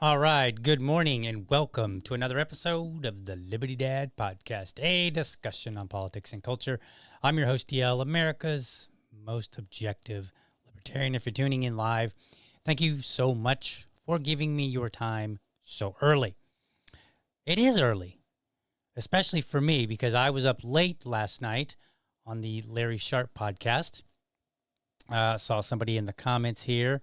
All right, good morning and welcome to another episode of the Liberty Dad Podcast, a discussion on politics and culture. I'm your host, DL, America's most objective libertarian. If you're tuning in live, thank you so much for giving me your time so early. It is early, especially for me, because I was up late last night on the Larry Sharp podcast. Saw somebody in the comments here.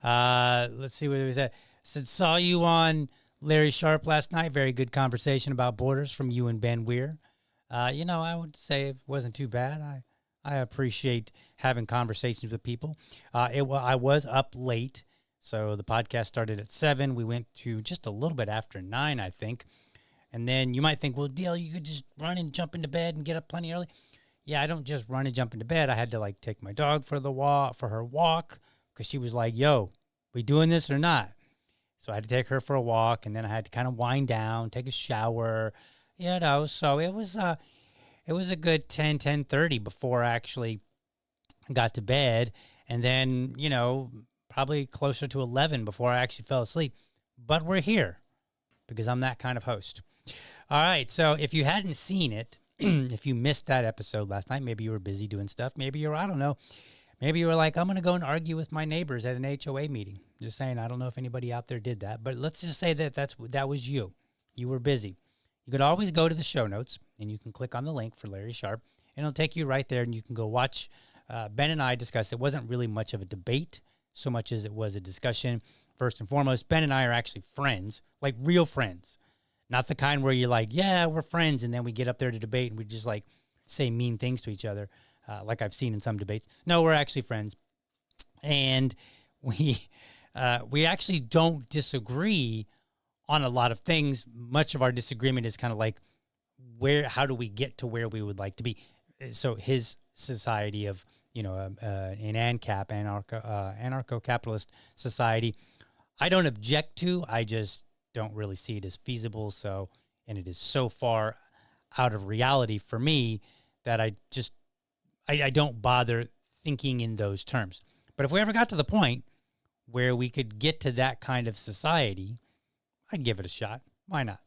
Let's see what it was at. Said, saw you on Larry Sharp last night. Very good conversation about borders from you and Ben Weir. I would say it wasn't too bad. I appreciate having conversations with people. I was up late, so the podcast started at 7. We went to just a little bit after 9, I think. And then you might think, well, Dale, you could just run and jump into bed and get up plenty early. Yeah, I don't just run and jump into bed. I had to take my dog for her walk, because she was like, yo, we doing this or not? So I had to take her for a walk, and then I had to kind of wind down, take a shower, so it was a good 10:30 before I actually got to bed. And then, probably closer to 11 before I actually fell asleep. But we're here because I'm that kind of host. All right. So if you hadn't seen it, if you missed that episode last night, maybe you were busy doing stuff. Maybe I don't know. Maybe you were like, I'm going to go and argue with my neighbors at an HOA meeting. Just saying, I don't know if anybody out there did that. But let's just say that was you. You were busy. You could always go to the show notes, and you can click on the link for Larry Sharp, and it'll take you right there, and you can go watch Ben and I discuss. It wasn't really much of a debate so much as it was a discussion. First and foremost, Ben and I are actually friends, like real friends. Not the kind where you're like, yeah, we're friends, and then we get up there to debate, and we just say mean things to each other. Like I've seen in some debates. No, we're actually friends. And we actually don't disagree on a lot of things. Much of our disagreement is kind of like how do we get to where we would like to be? So his society of, an ANCAP, anarcho-capitalist society, I don't object to. I just don't really see it as feasible. So, and it is so far out of reality for me that I don't bother thinking in those terms. But if we ever got to the point where we could get to that kind of society, I'd give it a shot. Why not?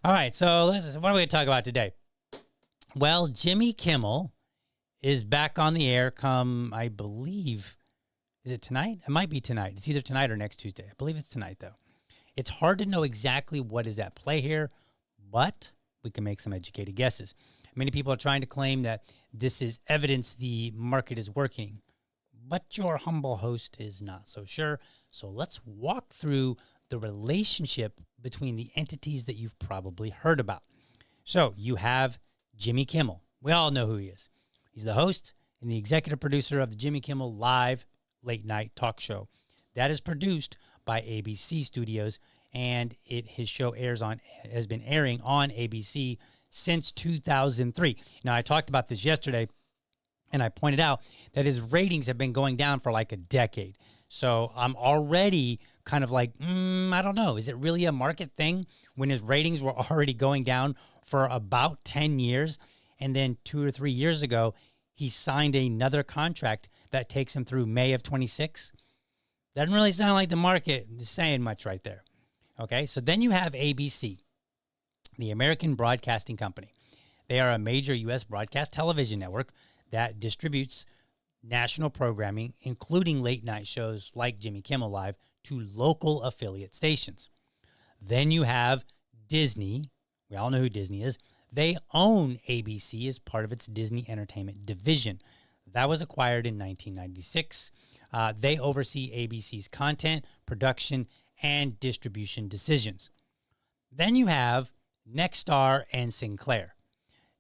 All right, so what are we going to talk about today? Well, Jimmy Kimmel is back on the air come, I believe, is it tonight? It might be tonight. It's either tonight or next Tuesday. I believe it's tonight, though. It's hard to know exactly what is at play here, but we can make some educated guesses. Many people are trying to claim that this is evidence the market is working, but your humble host is not so sure. So let's walk through the relationship between the entities that you've probably heard about. So you have Jimmy Kimmel. We all know who he is. He's the host and the executive producer of the Jimmy Kimmel Live late night talk show. That is produced by ABC Studios, and his show has been airing on ABC since 2003. Now, I talked about this yesterday, and I pointed out that his ratings have been going down for like a decade. So I'm already kind of like, I don't know. Is it really a market thing when his ratings were already going down for about 10 years? And then 2 or 3 years ago, he signed another contract that takes him through May of 26. Doesn't really sound like the market is saying much right there. Okay, so then you have ABC, the American Broadcasting Company. They are a major U.S. broadcast television network that distributes national programming, including late-night shows like Jimmy Kimmel Live, to local affiliate stations. Then you have Disney. We all know who Disney is. They own ABC as part of its Disney Entertainment division. That was acquired in 1996. They oversee ABC's content, production, and distribution decisions. Then you have Nexstar and Sinclair.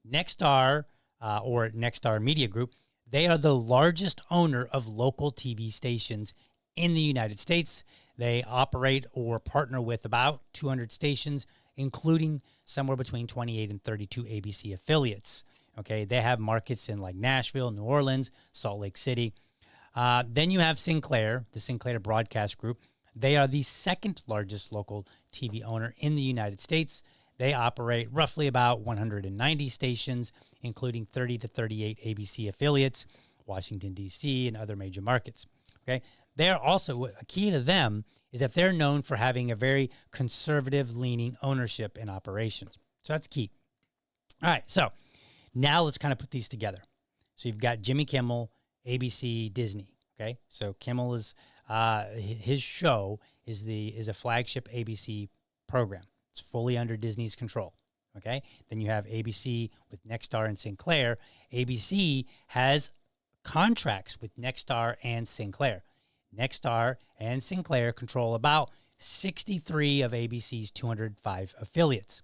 Nexstar, or Nexstar Media Group, they are the largest owner of local TV stations in the United States. They operate or partner with about 200 stations, including somewhere between 28 and 32 ABC affiliates. Okay, they have markets in like Nashville, New Orleans, Salt Lake City. Then you have Sinclair, the Sinclair Broadcast Group. They are the second largest local TV owner in the United States. They operate roughly about 190 stations, including 30 to 38 ABC affiliates, Washington, D.C., and other major markets. Okay, they're also, a key to them is that they're known for having a very conservative-leaning ownership in operations. So that's key. All right, so now let's kind of put these together. So you've got Jimmy Kimmel, ABC, Disney. Okay, so Kimmel is his show is a flagship ABC program. It's fully under Disney's control. Okay, then you have ABC with Nexstar and Sinclair. ABC has contracts with Nexstar and Sinclair. Nexstar and Sinclair control about 63 of ABC's 205 affiliates.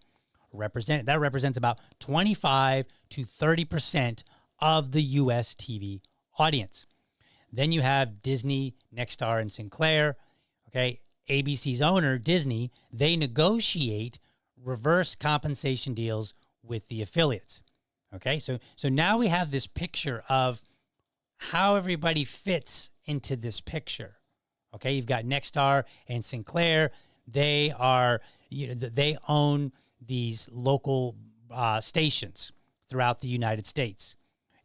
That represents about 25 to 30% of the U.S. TV audience. Then you have Disney, Nexstar, and Sinclair. Okay, ABC's owner, Disney, they negotiate reverse compensation deals with the affiliates. Okay, so now we have this picture of how everybody fits into this picture. Okay, you've got Nexstar and Sinclair. They own these local stations throughout the United States.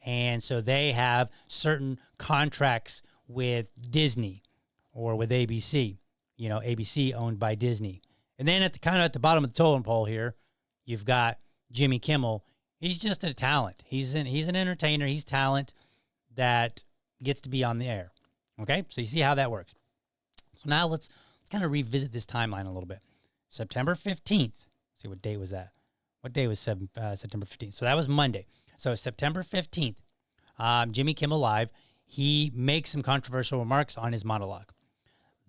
And so they have certain contracts with Disney or with ABC, ABC owned by Disney. And then at the bottom of the totem pole here, you've got Jimmy Kimmel. He's just a talent. He's an entertainer. He's talent that gets to be on the air. Okay, so you see how that works. So now let's kind of revisit this timeline a little bit. September 15th. Let's see, what day was that? What day was September 15th? So that was Monday. So September 15th, Jimmy Kimmel Live, he makes some controversial remarks on his monologue.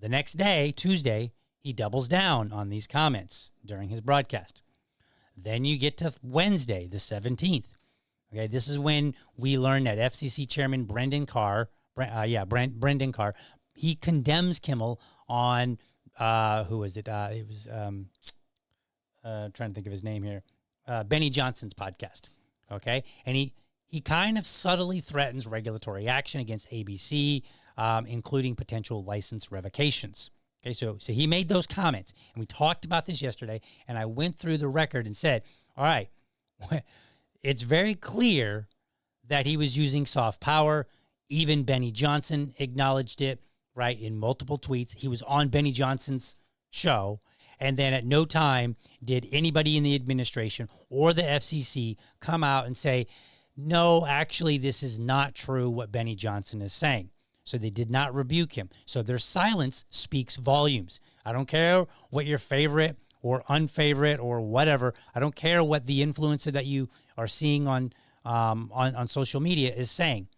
The next day, Tuesday, he doubles down on these comments during his broadcast. Then you get to Wednesday, the 17th. Okay, this is when we learn that FCC Chairman Brendan Carr, he condemns Kimmel on, who was it? It was, trying to think of his name here. Benny Johnson's podcast. Okay, and he kind of subtly threatens regulatory action against ABC, including potential license revocations. Okay, so he made those comments, and we talked about this yesterday, and I went through the record and said, all right, it's very clear that he was using soft power. Even Benny Johnson acknowledged it, right, in multiple tweets. He was on Benny Johnson's show, and then at no time did anybody in the administration or the FCC come out and say, no, actually, this is not true what Benny Johnson is saying. So they did not rebuke him. So their silence speaks volumes. I don't care what your favorite or unfavorite or whatever. I don't care what the influencer that you are seeing on social media is saying.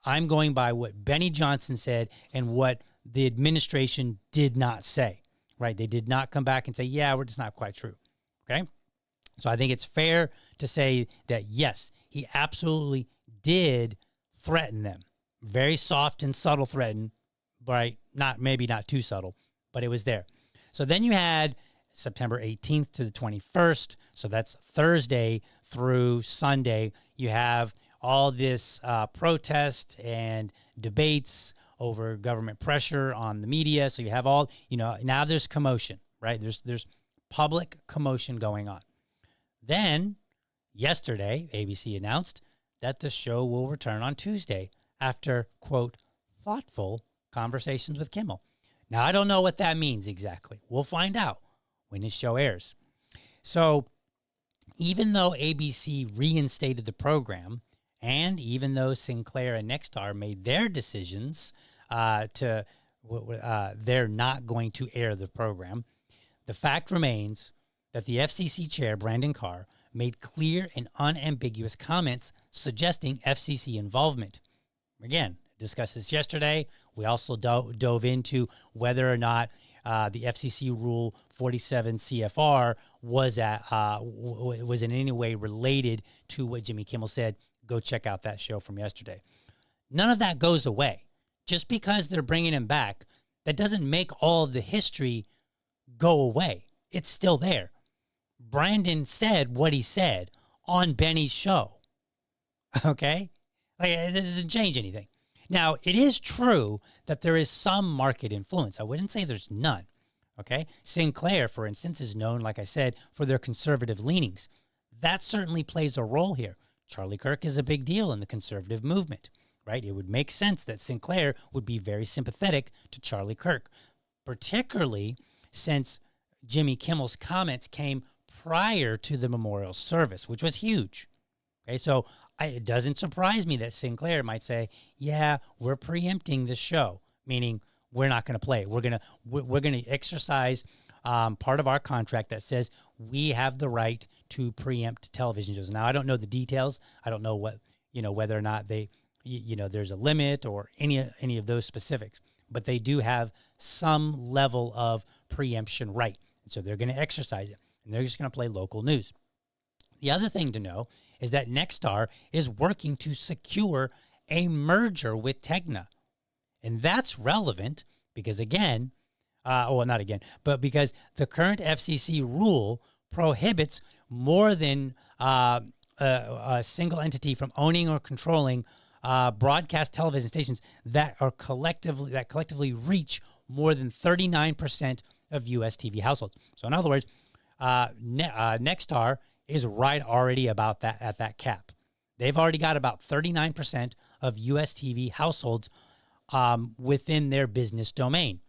I'm going by what Benny Johnson said and what the administration did not say, right? They did not come back and say, yeah, it's not quite true, okay? So I think it's fair to say that, yes, he absolutely did threaten them. Very soft and subtle threaten, right? Maybe not too subtle, but it was there. So then you had September 18th to the 21st. So that's Thursday through Sunday. You have all this protest and debates over government pressure on the media. So you have all, now there's commotion, right? There's public commotion going on. Then yesterday, ABC announced that the show will return on Tuesday after, quote, thoughtful conversations with Kimmel. Now, I don't know what that means exactly. We'll find out when his show airs. So even though ABC reinstated the program, and even though Sinclair and Nexstar made their decisions they're not going to air the program, the fact remains that the FCC chair, Brandon Carr, made clear and unambiguous comments suggesting FCC involvement. Again, discussed this yesterday. We also dove into whether or not the FCC Rule 47 CFR was in any way related to what Jimmy Kimmel said. Go check out that show from yesterday. None of that goes away. Just because they're bringing him back, that doesn't make all of the history go away. It's still there. Brandon said what he said on Benny's show. Okay? Like, it doesn't change anything. Now, it is true that there is some market influence. I wouldn't say there's none. Okay? Sinclair, for instance, is known, like I said, for their conservative leanings. That certainly plays a role here. Charlie Kirk is a big deal in the conservative movement, right? It would make sense that Sinclair would be very sympathetic to Charlie Kirk, particularly since Jimmy Kimmel's comments came prior to the memorial service, which was huge. Okay, so it doesn't surprise me that Sinclair might say, yeah, we're preempting the show, meaning we're not going to play it. We're going to exercise part of our contract that says we have the right to preempt television shows. Now, I don't know the details. I don't know whether or not there's a limit or any of those specifics, but they do have some level of preemption right. And so they're going to exercise it, and they're just going to play local news. The other thing to know is that Nexstar is working to secure a merger with Tegna. And that's relevant because, because the current FCC rule prohibits more than a single entity from owning or controlling broadcast television stations that collectively reach more than 39% of U.S. TV households. So in other words, Nexstar is right already about that at that cap. They've already got about 39% of U.S. TV households within their business domain.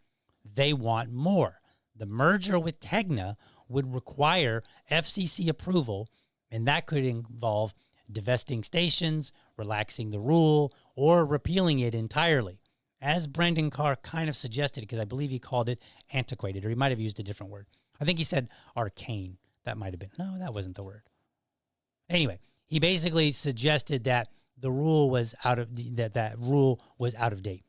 They want more. The merger with Tegna would require FCC approval, and that could involve divesting stations, relaxing the rule, or repealing it entirely. As Brandon Carr kind of suggested, because I believe he called it antiquated, or he might have used a different word. I think he said arcane. That might have been. No, that wasn't the word. Anyway, he basically suggested that the rule was that rule was out of date.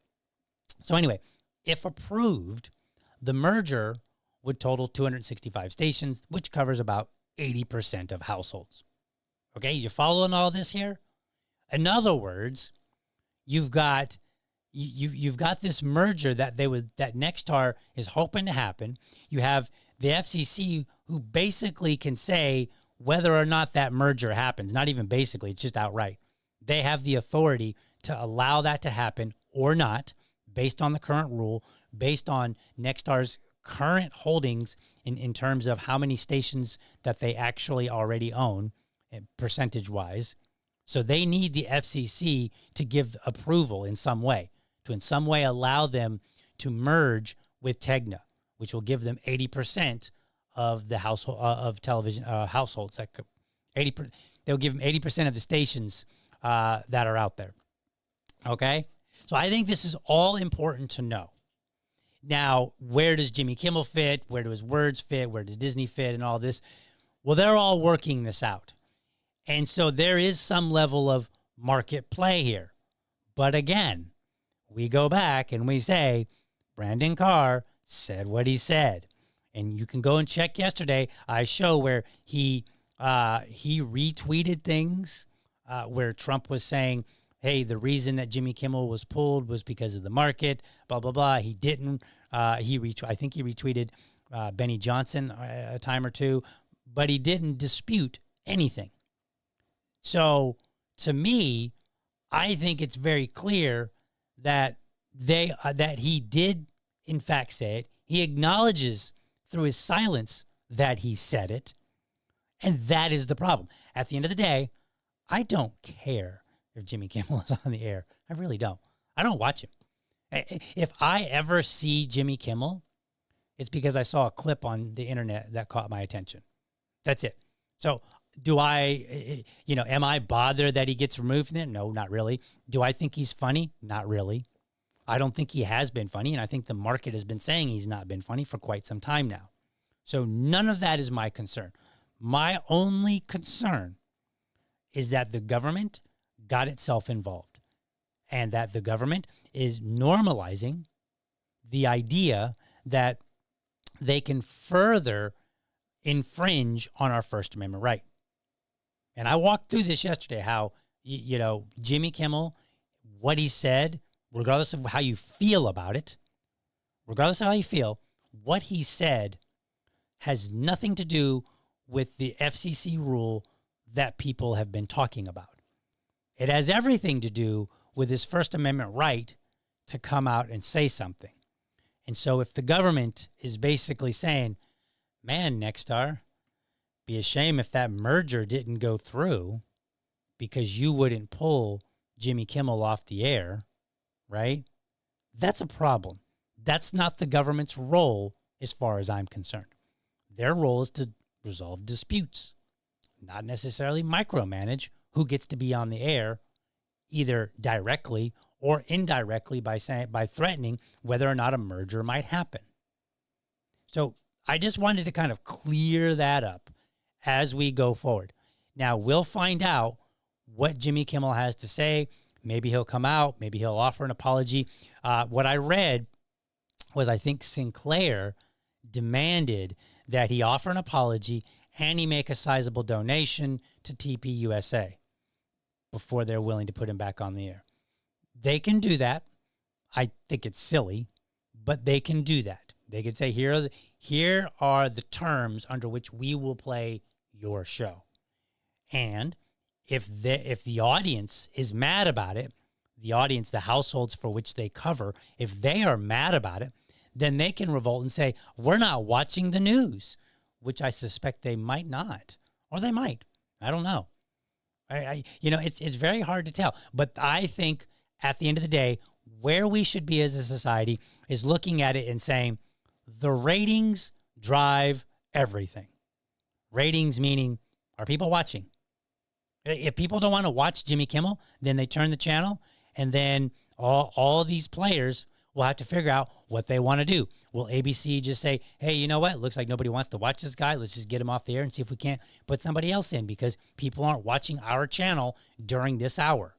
So anyway, if approved, the merger would total 265 stations, which covers about 80% of households. Okay, you following all this here? In other words, you've got this merger that Nexstar is hoping to happen. You have the FCC who basically can say, whether or not that merger happens. Not even basically, it's just outright. They have the authority to allow that to happen or not, based on the current rule, based on Nexstar's current holdings in terms of how many stations that they actually already own, percentage-wise. So they need the FCC to give approval in some way, to in some way allow them to merge with Tegna, which will give them 80% of the household of television households. That 80%, they'll give them 80% of the stations that are out there. Okay, so I think this is all important to know. Now, where does Jimmy Kimmel fit? Where do his words fit? Where does Disney fit? And all this? Well, they're all working this out. And so there is some level of market play here. But again, we go back and we say, Brandon Carr said what he said. And you can go and check yesterday. I show where he retweeted things where Trump was saying, hey, the reason that Jimmy Kimmel was pulled was because of the market, blah, blah, blah. He didn't. I think he retweeted Benny Johnson a time or two, but he didn't dispute anything. So to me, I think it's very clear that that he did, in fact, say it. He acknowledges through his silence that he said it, and that is the problem. At the end of the day, I don't care if Jimmy Kimmel is on the air. I really don't. I don't watch him. If I ever see Jimmy Kimmel, it's because I saw a clip on the internet that caught my attention. That's it. So do I, am I bothered that he gets removed from it? No, not really. Do I think he's funny? Not really. I don't think he has been funny, and I think the market has been saying he's not been funny for quite some time now. So none of that is my concern. My only concern is that the government got itself involved and that the government is normalizing the idea that they can further infringe on our First Amendment right. And I walked through this yesterday, how, Jimmy Kimmel, what he said, regardless of how you feel about it, regardless of how you feel, what he said has nothing to do with the FCC rule that people have been talking about. It has everything to do with his First Amendment right to come out and say something. And so if the government is basically saying, man, Nexstar, be a shame if that merger didn't go through because you wouldn't pull Jimmy Kimmel off the air, right? That's a problem. That's not the government's role as far as I'm concerned. Their role is to resolve disputes, not necessarily micromanage who gets to be on the air, either directly or indirectly by threatening whether or not a merger might happen. So I just wanted to kind of clear that up as we go forward. Now, we'll find out what Jimmy Kimmel has to say. Maybe he'll come out. Maybe he'll offer an apology. What I read was, I think Sinclair demanded that he offer an apology and he make a sizable donation to TPUSA before they're willing to put him back on the air. They can do that. I think it's silly, but they can do that. They could say, here are the terms under which we will play your show. And if the audience is mad about it, the audience, the households for which they cover, if they are mad about it, then they can revolt and say, we're not watching the news, which I suspect they might not, or they might. I don't know. It's very hard to tell. But I think at the end of the day, where we should be as a society is looking at it and saying, the ratings drive everything. Ratings meaning, are people watching? If people don't want to watch Jimmy Kimmel, then they turn the channel, and then all these players will have to figure out what they want to do. Will ABC just say, hey, you know what? It looks like nobody wants to watch this guy. Let's just get him off the air and see if we can't put somebody else in because people aren't watching our channel during this hour.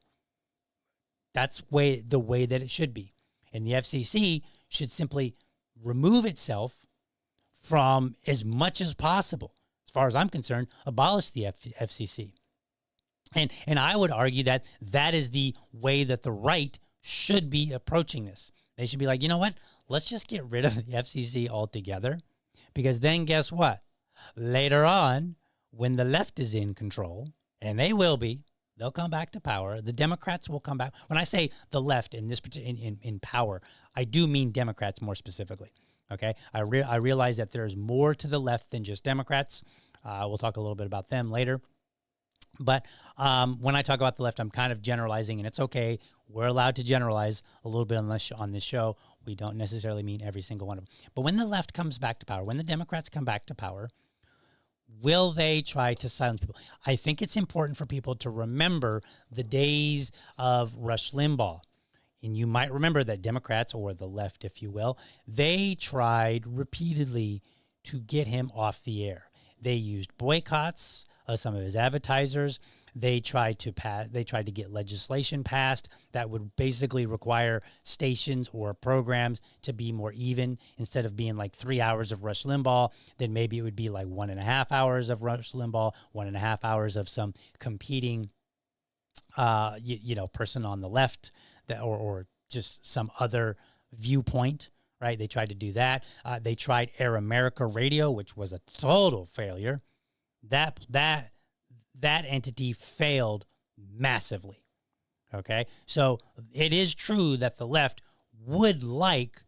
That's the way that it should be. And the FCC should simply remove itself from, as much as possible, as far as I'm concerned, abolish the FCC. And I would argue that that is the way that the right should be approaching this. They should be like, you know what? Let's just get rid of the FCC altogether, because then guess what? Later on, when the left is in control, and they will be, they'll come back to power. The Democrats will come back. When I say the left in this in power, I do mean Democrats more specifically. Okay, I realize that there's more to the left than just Democrats. We'll talk a little bit about them later. But when I talk about the left, I'm kind of generalizing, and it's okay. We're allowed to generalize a little bit on this show. We don't necessarily mean every single one of them. But when the left comes back to power, when the Democrats come back to power, will they try to silence people? I think it's important for people to remember the days of Rush Limbaugh. And you might remember that Democrats, or the left, if you will, they tried repeatedly to get him off the air. They used boycotts of some of his advertisers. They tried to get legislation passed that would basically require stations or programs to be more even. Instead of being like 3 hours of Rush Limbaugh, then maybe it would be like 1.5 hours of Rush Limbaugh, 1.5 hours of some competing, person on the left, that or just some other viewpoint. Right? They tried to do that. They tried Air America Radio, which was a total failure. That entity failed massively. Okay, so it is true that the left would like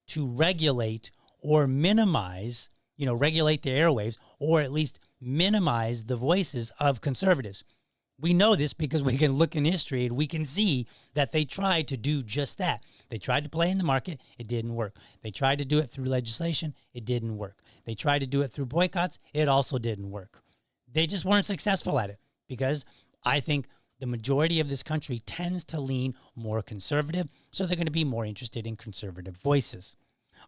to regulate or minimize, regulate the airwaves, or at least minimize the voices of conservatives. We know this because we can look in history and we can see that they tried to do just that. They tried to play in the market. It didn't work. They tried to do it through legislation. It didn't work. They tried to do it through boycotts. It also didn't work. They just weren't successful at it because I think the majority of this country tends to lean more conservative, so they're going to be more interested in conservative voices.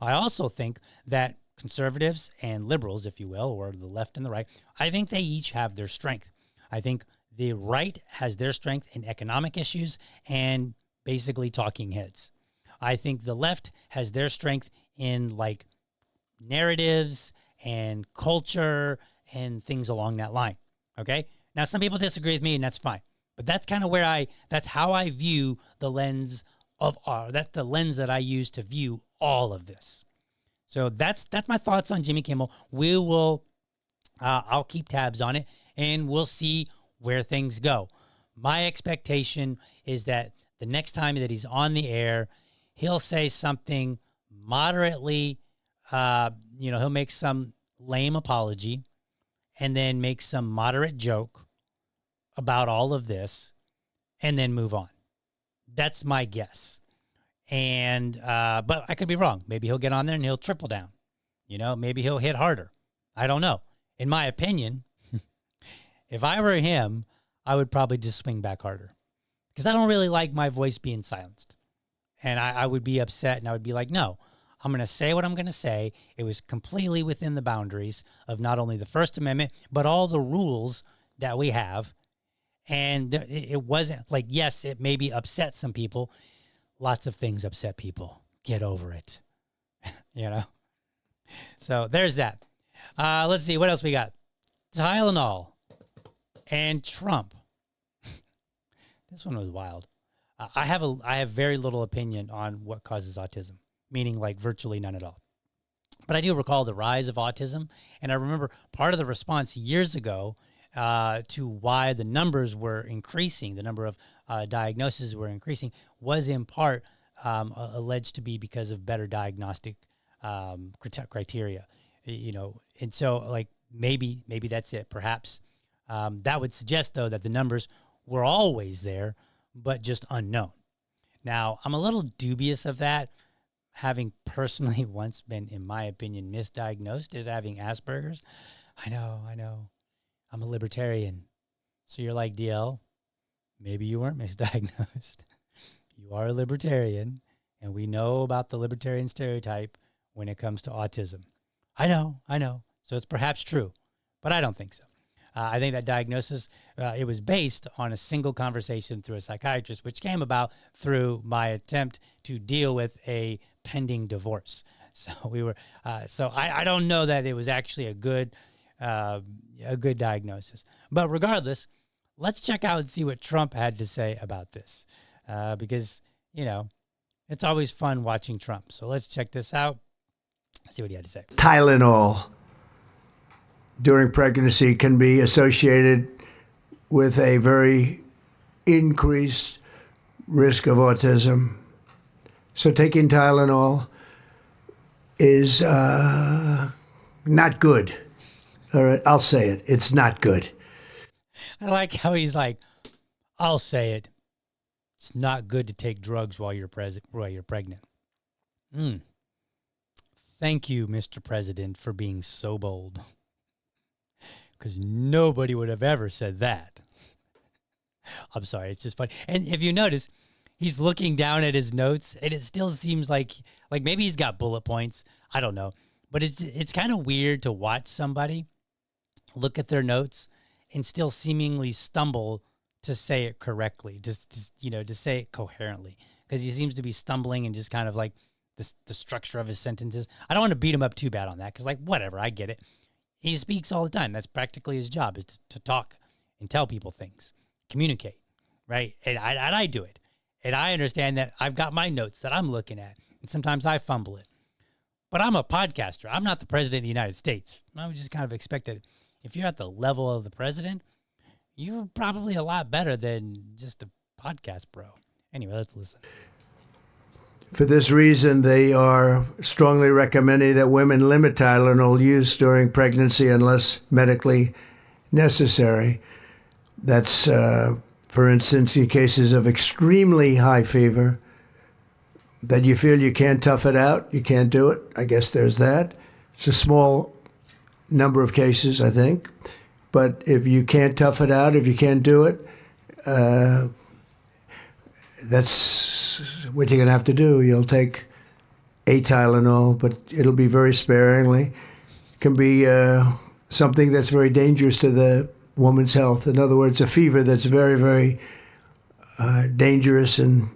I also think that conservatives and liberals, if you will, or the left and the right, I think they each have their strength. I think the right has their strength in economic issues and basically talking heads. I think the left has their strength in like narratives and culture and things along that line. Okay. Now, some people disagree with me, and that's fine. But that's kind of that's how I view the lens of that's the lens that I use to view all of this. So that's my thoughts on Jimmy Kimmel. We will, I'll keep tabs on it, and we'll see where things go. My expectation is that the next time that he's on the air, he'll say something moderately, he'll make some lame apology and then make some moderate joke about all of this and then move on. That's my guess. And, but I could be wrong. Maybe he'll get on there and he'll triple down. Maybe he'll hit harder. I don't know. In my opinion, if I were him, I would probably just swing back harder because I don't really like my voice being silenced. And I would be upset, and I would be like, no, I'm going to say what I'm going to say. It was completely within the boundaries of not only the First Amendment, but all the rules that we have. And it wasn't like, yes, it maybe upset some people. Lots of things upset people. Get over it. So there's that. Let's see what else we got. Tylenol and Trump. This one was wild. I have very little opinion on what causes autism, meaning like virtually none at all. But I do recall the rise of autism, and I remember part of the response years ago to why the numbers were increasing, the number of diagnoses were increasing, was in part alleged to be because of better diagnostic criteria, and so like maybe that's it. Perhaps that would suggest though that the numbers were always there, but just unknown. Now, I'm a little dubious of that, having personally once been, in my opinion, misdiagnosed as having Asperger's. I know. I'm a libertarian. So you're like, DL, maybe you weren't misdiagnosed. You are a libertarian, and we know about the libertarian stereotype when it comes to autism. I know. So it's perhaps true, but I don't think so. I think that diagnosis, it was based on a single conversation through a psychiatrist, which came about through my attempt to deal with a pending divorce. So I don't know that it was actually a good diagnosis. But regardless, let's check out and see what Trump had to say about this, because it's always fun watching Trump. So let's check this out. See what he had to say. Tylenol. during pregnancy can be associated with a very increased risk of autism. So taking Tylenol is not good. All right, I'll say it. It's not good. I like how he's like, I'll say it. It's not good to take drugs while you're pregnant. Thank you, Mr. President, for being so bold. Because nobody would have ever said that. I'm sorry, it's just funny. And if you notice, he's looking down at his notes, and it still seems like maybe he's got bullet points. I don't know. But it's kind of weird to watch somebody look at their notes and still seemingly stumble to say it correctly, just to say it coherently, because he seems to be stumbling and just kind of like the structure of his sentences. I don't want to beat him up too bad on that, because whatever, I get it. He speaks all the time. That's practically his job, is to talk and tell people things, communicate, right? And I do it. And I understand that I've got my notes that I'm looking at, and sometimes I fumble it. But I'm a podcaster. I'm not the president of the United States. I would just kind of expect that if you're at the level of the president, you're probably a lot better than just a podcast bro. Anyway, let's listen. For this reason, they are strongly recommending that women limit Tylenol use during pregnancy unless medically necessary. That's, for instance, in cases of extremely high fever, that you feel you can't tough it out, you can't do it. I guess there's that. It's a small number of cases, I think. But if you can't tough it out, if you can't do it, that's what you're going to have to do. You'll take a Tylenol, but it'll be very sparingly. It can be something that's very dangerous to the woman's health. In other words, a fever that's very, very dangerous, and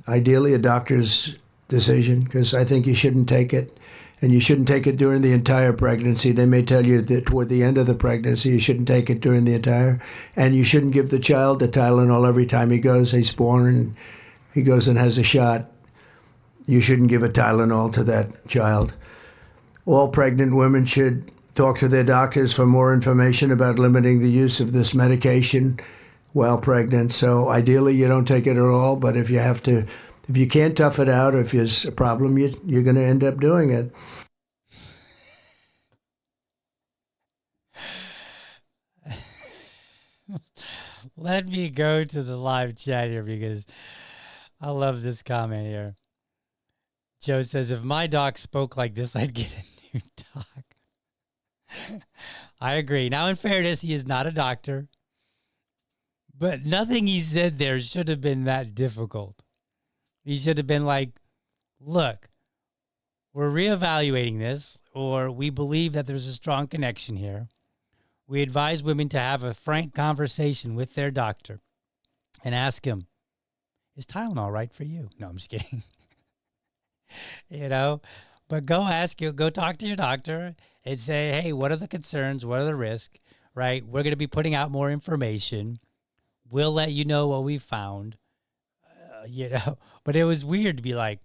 ideally a doctor's decision, because I think you shouldn't take it. And you shouldn't take it during the entire pregnancy. They may tell you that toward the end of the pregnancy, you shouldn't take it during the entire. And you shouldn't give the child the Tylenol every time he's born and he goes and has a shot. You shouldn't give a Tylenol to that child. All pregnant women should talk to their doctors for more information about limiting the use of this medication while pregnant. So ideally, you don't take it at all. But if you can't tough it out, or if there's a problem, you're going to end up doing it. Let me go to the live chat here, because I love this comment here. Joe says, if my doc spoke like this, I'd get a new doc. I agree. Now, in fairness, he is not a doctor, but nothing he said there should have been that difficult. He should have been like, look, we're reevaluating this, or we believe that there's a strong connection here. We advise women to have a frank conversation with their doctor and ask him, is Tylenol right for you? No, I'm just kidding. But go talk to your doctor and say, hey, what are the concerns? What are the risks, right? We're going to be putting out more information. We'll let you know what we found. But it was weird to be like,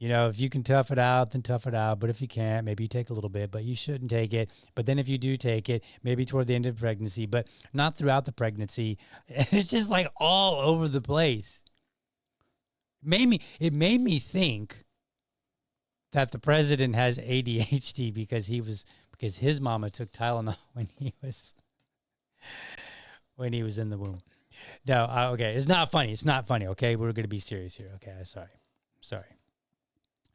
if you can tough it out, then tough it out. But if you can't, maybe you take a little bit, but you shouldn't take it. But then if you do take it, maybe toward the end of pregnancy, but not throughout the pregnancy. It's just like all over the place. It made me think that the president has ADHD because his mama took Tylenol when he was in the womb. No, okay. It's not funny. It's not funny. Okay. We're going to be serious here. Okay. Sorry.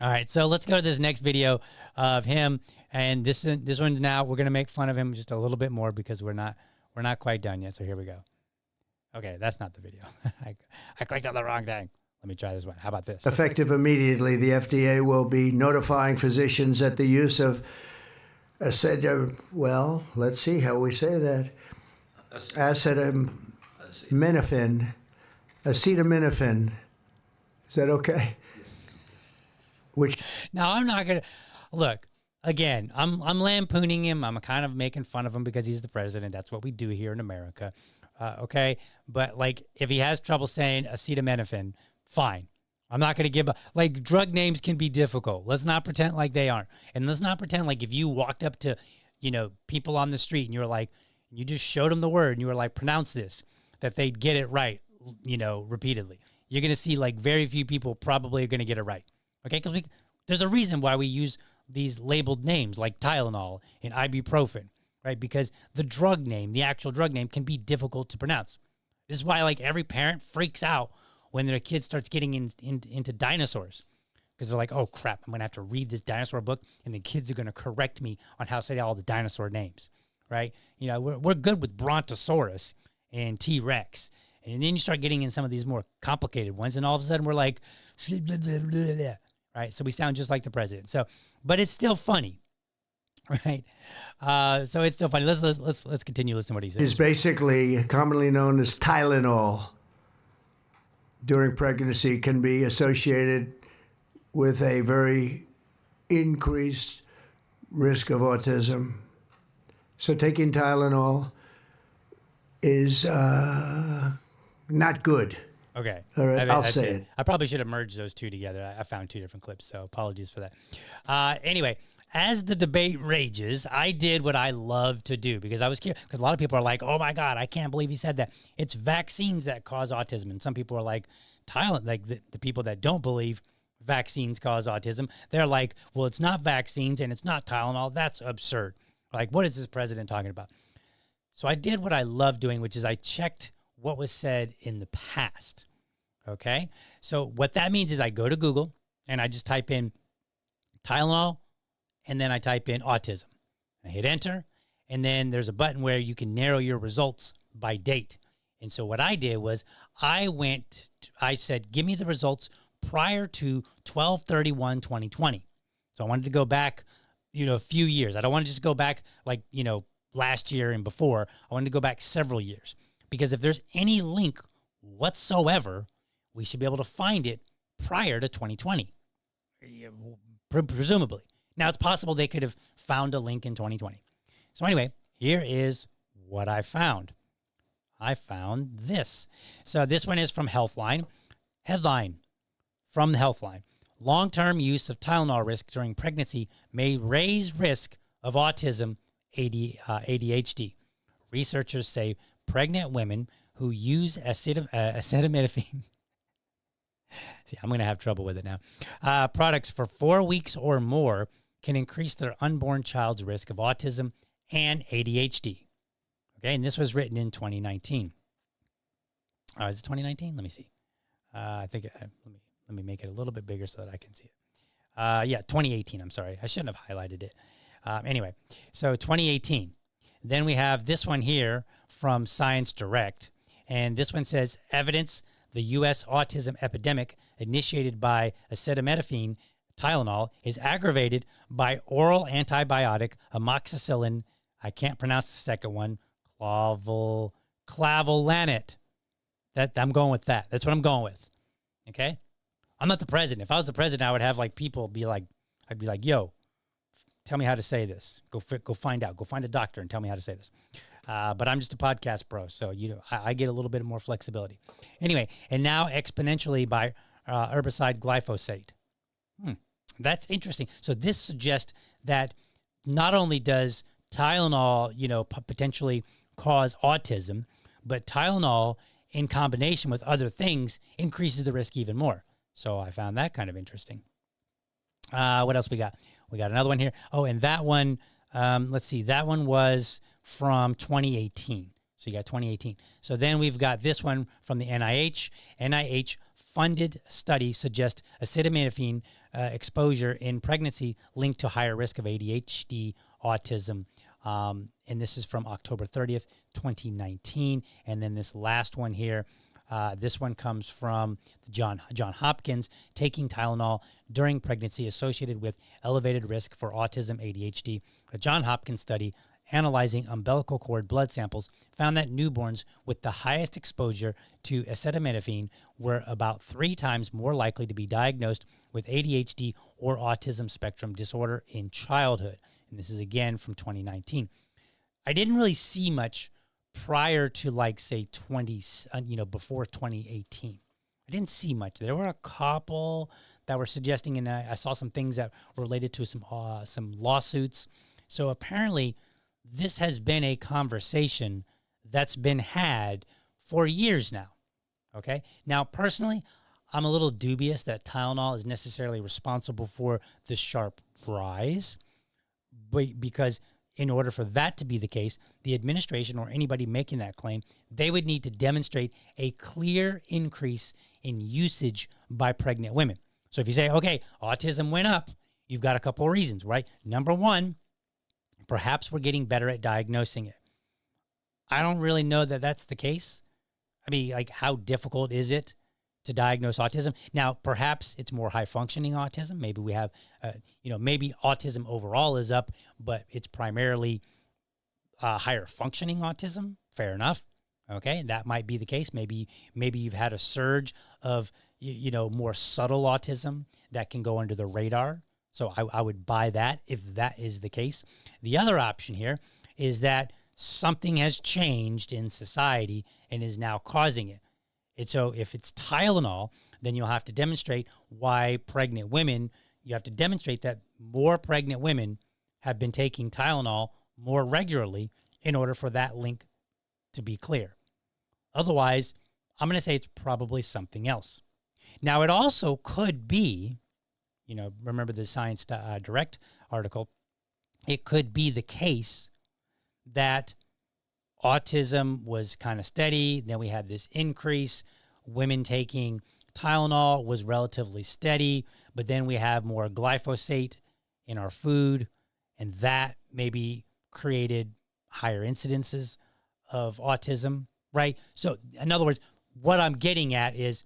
All right. So let's go to this next video of him. And this one's now, we're going to make fun of him just a little bit more because we're not quite done yet. So here we go. Okay. That's not the video. I clicked on the wrong thing. Let me try this one. How about this? Effective immediately, the FDA will be notifying physicians that the use of let's see how we say that. Acetaminophen. Is that okay? Now, I'm not going to look again. I'm lampooning him. I'm kind of making fun of him because he's the president. That's what we do here in America. Okay. But if he has trouble saying acetaminophen, fine. I'm not going to give drug names can be difficult. Let's not pretend like they aren't. And let's not pretend like if you walked up to people on the street and you just showed them the word and you were like, pronounce this, that they'd get it right, repeatedly. You're going to see like very few people probably are going to get it right. Okay. Because there's a reason why we use these labeled names like Tylenol and ibuprofen, right? Because the drug name, the actual drug name, can be difficult to pronounce. This is why like every parent freaks out when their kid starts getting into dinosaurs, because they're like, oh crap, I'm going to have to read this dinosaur book and the kids are going to correct me on how to say all the dinosaur names, right? We're good with Brontosaurus and T-Rex. And then you start getting in some of these more complicated ones and all of a sudden we're like, right? So we sound just like the president. So, but it's still funny, right? So it's still funny. Let's continue listening to what he says. Is basically commonly known as Tylenol during pregnancy, can be associated with a very increased risk of autism. So taking Tylenol is not good. Okay. All right, I'll say it. I probably should have merged those two together. I found two different clips, so apologies for that. Anyway, as the debate rages, I did what I love to do because I was curious. Because a lot of people are like, oh my God, I can't believe he said that. It's vaccines that cause autism. And some people are like, like the people that don't believe vaccines cause autism, they're like, well, it's not vaccines and it's not Tylenol. That's absurd. Like, what is this president talking about? So I did what I love doing, which is I checked what was said in the past. Okay. So what that means is I go to Google and I just type in Tylenol and then I type in autism. I hit enter and then there's a button where you can narrow your results by date. And so what I did was I said, give me the results prior to 12/31/2020. So I wanted to go back, a few years. I don't want to just go back like, last year and before. I wanted to go back several years because if there's any link whatsoever, we should be able to find it prior to 2020, presumably. Now, it's possible they could have found a link in 2020. So anyway, here is what I found. I found this. So this one is from Healthline. Headline from the Healthline. Long-term use of Tylenol risk during pregnancy may raise risk of autism, ADHD. Researchers say pregnant women who use acetaminophen see, I'm going to have trouble with it now. Products for 4 weeks or more can increase their unborn child's risk of autism and ADHD. Okay, and this was written in 2019. Is it 2019? Let me see. I think let me make it a little bit bigger so that I can see it. Yeah, 2018. I'm sorry, I shouldn't have highlighted it. Anyway, so 2018. Then we have this one here from Science Direct, and this one says evidence the U.S. autism epidemic initiated by acetaminophen, Tylenol, is aggravated by oral antibiotic amoxicillin. I can't pronounce the second one. Clavulanate. I'm going with that. That's what I'm going with. Okay? I'm not the president. If I was the president, I would have like people be like, I'd be like, yo, tell me how to say this. Go find out. Go find a doctor and tell me how to say this. But I'm just a podcast bro, so I get a little bit more flexibility. Anyway, and now exponentially by herbicide glyphosate. That's interesting. So this suggests that not only does Tylenol, potentially cause autism, but Tylenol in combination with other things increases the risk even more. So I found that kind of interesting. What else we got? We got another one here. Oh, and that one, let's see, that one was from 2018. So you got 2018. So then we've got this one from the NIH. NIH-funded study suggests acetaminophen exposure in pregnancy linked to higher risk of ADHD, autism. And this is from October 30th, 2019. And then this last one here, this one comes from John Hopkins. Taking Tylenol during pregnancy associated with elevated risk for autism, ADHD. A John Hopkins study analyzing umbilical cord blood samples found that newborns with the highest exposure to acetaminophen were about 3 times more likely to be diagnosed with ADHD or autism spectrum disorder in childhood. And this is again from 2019. I didn't really see much prior to say before 2018. I didn't see much. There were a couple that were suggesting, and I saw some things that were related to some lawsuits. So apparently this has been a conversation that's been had for years now. Okay. Now, personally, I'm a little dubious that Tylenol is necessarily responsible for the sharp rise, but because in order for that to be the case, the administration or anybody making that claim, they would need to demonstrate a clear increase in usage by pregnant women. So if you say, okay, autism went up, you've got a couple of reasons, right? Number one, perhaps we're getting better at diagnosing it. I don't really know that that's the case. I mean, like, how difficult is it to diagnose autism? Now, perhaps it's more high-functioning autism. Maybe we have, maybe autism overall is up, but it's primarily higher-functioning autism. Fair enough. Okay, that might be the case. Maybe you've had a surge of, more subtle autism that can go under the radar. So I would buy that if that is the case. The other option here is that something has changed in society and is now causing it. And so if it's Tylenol, then you'll have to demonstrate why pregnant women, you have to demonstrate that more pregnant women have been taking Tylenol more regularly in order for that link to be clear. Otherwise, I'm going to say it's probably something else. Now, it also could be, remember the Science Direct article, it could be the case that autism was kind of steady. Then we had this increase. Women taking Tylenol was relatively steady, but then we have more glyphosate in our food, and that maybe created higher incidences of autism, right? So in other words, what I'm getting at is,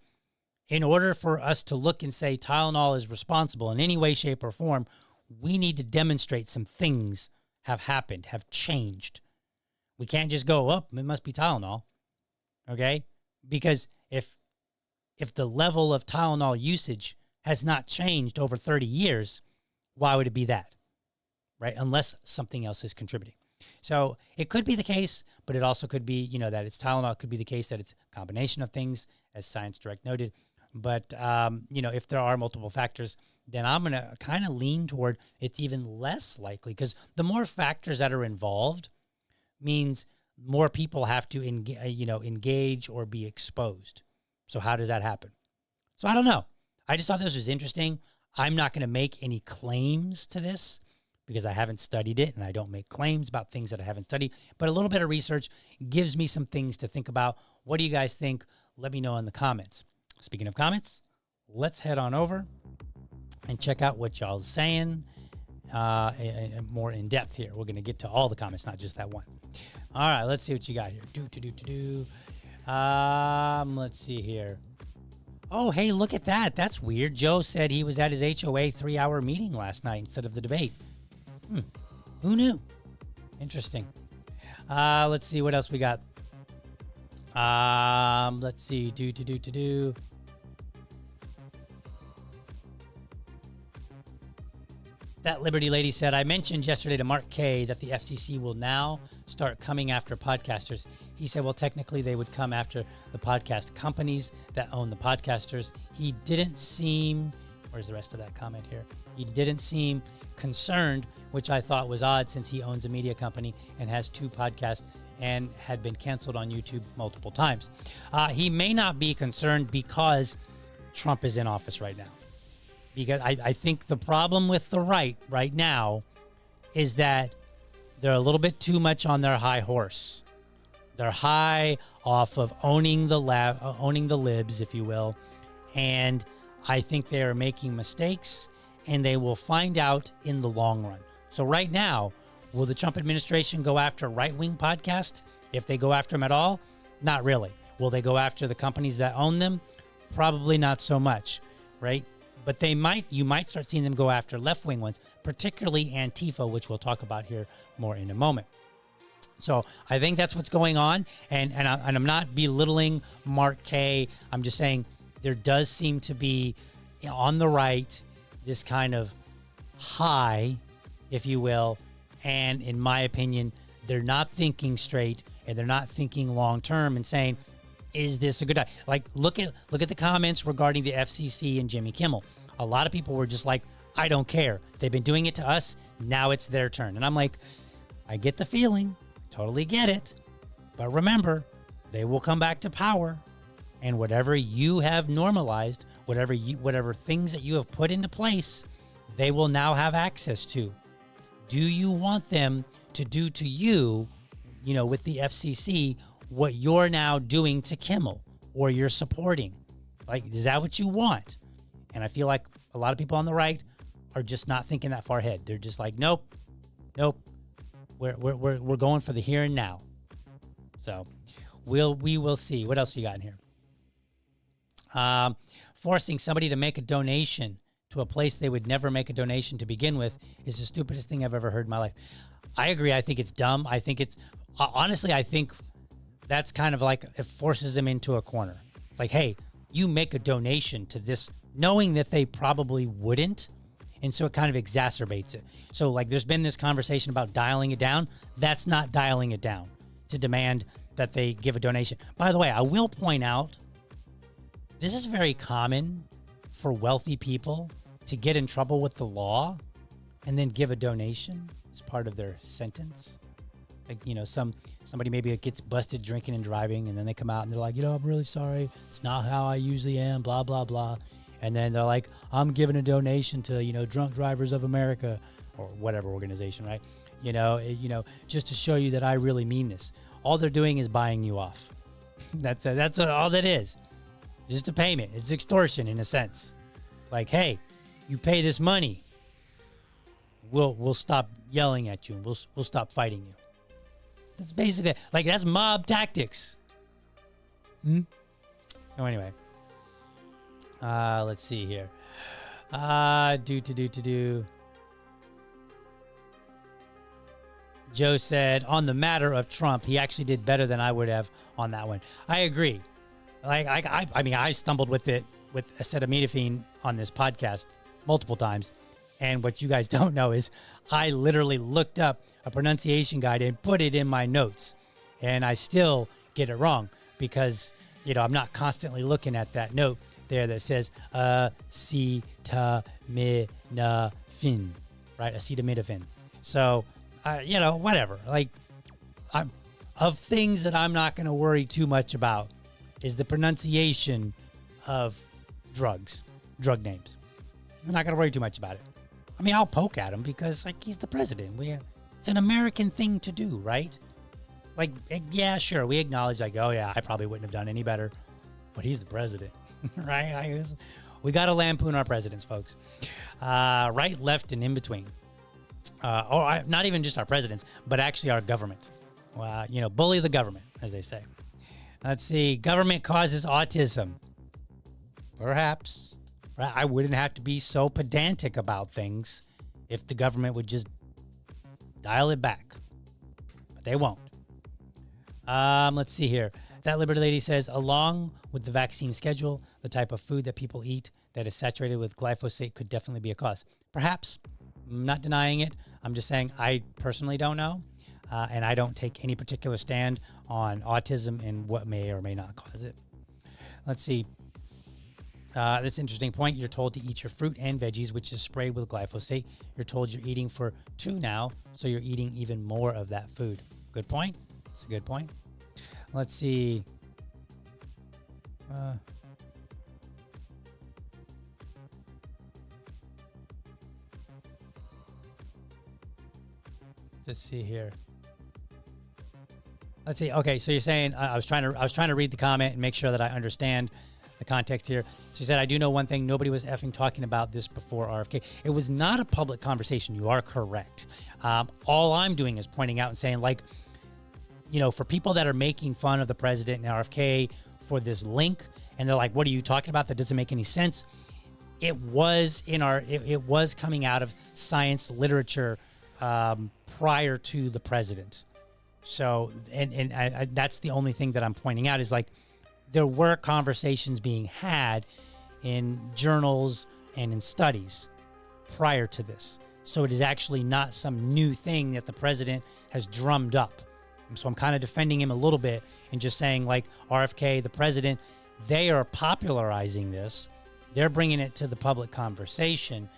in order for us to look and say Tylenol is responsible in any way, shape, or form, we need to demonstrate some things have happened, have changed. We can't just go, oh, it must be Tylenol, okay? Because if the level of Tylenol usage has not changed over 30 years, why would it be that, right? Unless something else is contributing. So it could be the case, but it also could be, that it's Tylenol. It could be the case that it's a combination of things, as Science Direct noted. But, if there are multiple factors, then I'm going to kind of lean toward it's even less likely, because the more factors that are involved means more people have to engage or be exposed. So how does that happen? So I don't know. I just thought this was interesting. I'm not going to make any claims to this because I haven't studied it, and I don't make claims about things that I haven't studied. But a little bit of research gives me some things to think about. What do you guys think? Let me know in the comments. Speaking of comments, let's head on over and check out what y'all saying more in depth here. We're going to get to all the comments, not just that one. All right, let's see what you got here. Let's see here. Oh, hey, look at that. That's weird. Joe said he was at his HOA 3-hour meeting last night instead of the debate. Who knew? Interesting. Let's see what else we got. Let's see. That Liberty lady said, I mentioned yesterday to Mark K that the FCC will now start coming after podcasters. He said, well, technically they would come after the podcast companies that own the podcasters. He didn't seem, where's the rest of that comment here? He didn't seem concerned, which I thought was odd since he owns a media company and has 2 podcasts and had been canceled on YouTube multiple times. He may not be concerned because Trump is in office right now. Because I think the problem with the right now is that they're a little bit too much on their high horse. They're high off of owning the libs, if you will. And I think they are making mistakes, and they will find out in the long run. So right now, will the Trump administration go after right-wing podcasts? If they go after them at all? Not really. Will they go after the companies that own them? Probably not so much, right? But you might start seeing them go after left-wing ones, particularly Antifa, which we'll talk about here more in a moment. So I think that's what's going on, and I'm not belittling Mark K. I'm just saying there does seem to be on the right this kind of high, if you will, and in my opinion, they're not thinking straight and they're not thinking long term and saying, is this a good idea? Like, look at the comments regarding the FCC and Jimmy Kimmel. A lot of people were just like, I don't care. They've been doing it to us. Now it's their turn. And I'm like, I get the feeling, totally get it. But remember, they will come back to power, and whatever you have normalized, whatever things that you have put into place, they will now have access to. Do you want them to do to you, with the FCC, what you're now doing to Kimmel or you're supporting? Like, is that what you want? And I feel like a lot of people on the right are just not thinking that far ahead. They're just like, nope. We're going for the here and now. So we will see. What else you got in here? Forcing somebody to make a donation to a place they would never make a donation to begin with is the stupidest thing I've ever heard in my life. I agree. I think it's dumb. I think it's honestly, I think that's kind of like it forces them into a corner. It's like, hey, you make a donation to this, knowing that they probably wouldn't. And so it kind of exacerbates it. So like there's been this conversation about dialing it down. That's not dialing it down to demand that they give a donation. By the way, I will point out, this is very common for wealthy people to get in trouble with the law and then give a donation as part of their sentence. Like, somebody maybe gets busted drinking and driving, and then they come out and they're like, I'm really sorry. It's not how I usually am, blah, blah, blah. And then they're like, I'm giving a donation to, Drunk Drivers of America or whatever organization, right? Just to show you that I really mean this. All they're doing is buying you off. That's all that is. Just a payment. It's extortion in a sense. Like, hey, you pay this money, we'll stop yelling at you and we'll stop fighting you. That's basically that's mob tactics. So anyway, let's see here. Joe said, on the matter of Trump, he actually did better than I would have on that one. I agree. I stumbled with acetaminophen on this podcast multiple times. And what you guys don't know is I literally looked up a pronunciation guide and put it in my notes. And I still get it wrong because, I'm not constantly looking at that note there that says acetaminophen, right? Acetaminophen. So, whatever. Of things that I'm not going to worry too much about is the pronunciation of drug names. I'm not going to worry too much about it. I'll poke at him because, he's the president. It's an American thing to do, right? Yeah, sure, we acknowledge, oh, yeah, I probably wouldn't have done any better, but he's the president, right? We got to lampoon our presidents, folks. Right, left, and in between. Not even just our presidents, but actually our government. Bully the government, as they say. Let's see. Government causes autism. Perhaps. Right? I wouldn't have to be so pedantic about things if the government would just dial it back. But they won't. Let's see here. That Liberty Lady says, along with the vaccine schedule, the type of food that people eat that is saturated with glyphosate could definitely be a cause. Perhaps. I'm not denying it. I'm just saying I personally don't know. And I don't take any particular stand on autism and what may or may not cause it. Let's see. This interesting point. You're told to eat your fruit and veggies, which is sprayed with glyphosate. You're told you're eating for 2 now, so you're eating even more of that food. Good point. It's a good point. Let's see. Let's see here. Let's see. Okay, so you're saying I was trying to read the comment and make sure that I understand the context here. So you said, I do know one thing. Nobody was effing talking about this before RFK. It was not a public conversation. You are correct. All I'm doing is pointing out and saying, for people that are making fun of the president and RFK for this link, and they're like, what are you talking about? That doesn't make any sense. It was it was coming out of science literature prior to the president. So, and that's the only thing that I'm pointing out is there were conversations being had in journals and in studies prior to this. So it is actually not some new thing that the president has drummed up. So I'm kind of defending him a little bit and just saying RFK, the president, they are popularizing this. They're bringing it to the public conversation.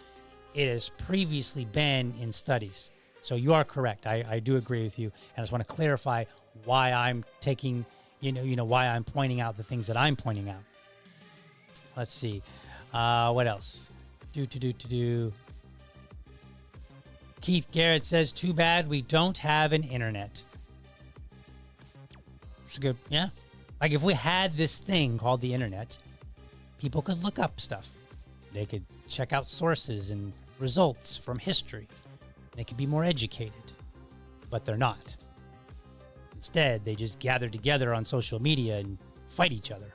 It has previously been in studies. So you are correct. I do agree with you. And I just want to clarify why I'm taking, why I'm pointing out the things that I'm pointing out. Let's see. What else? Keith Garrett says, too bad we don't have an internet. It's good. Yeah. Like if we had this thing called the internet, people could look up stuff. They could check out sources and results from history. They could be more educated, but they're not. Instead, they just gather together on social media and fight each other.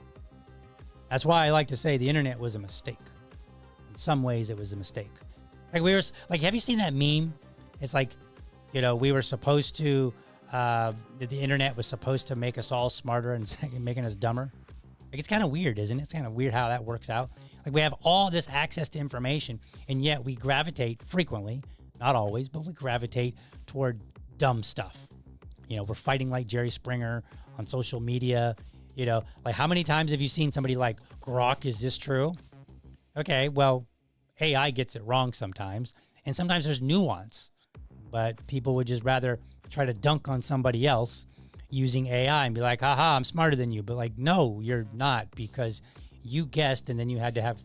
That's why I like to say the internet was a mistake. In some ways, it was a mistake. Have you seen that meme? It's like, we were supposed to, the internet was supposed to make us all smarter and making us dumber. Like, it's kind of weird, isn't it? It's kind of weird how that works out. Like, we have all this access to information, and yet we gravitate frequently, not always, but we gravitate toward dumb stuff. We're fighting like Jerry Springer on social media. Like, how many times have you seen somebody like, Grok, is this true? Okay, well, AI gets it wrong sometimes, and sometimes there's nuance, but people would just rather try to dunk on somebody else using AI and be like, haha, I'm smarter than you. But like, no, you're not, because you guessed, and then you had to have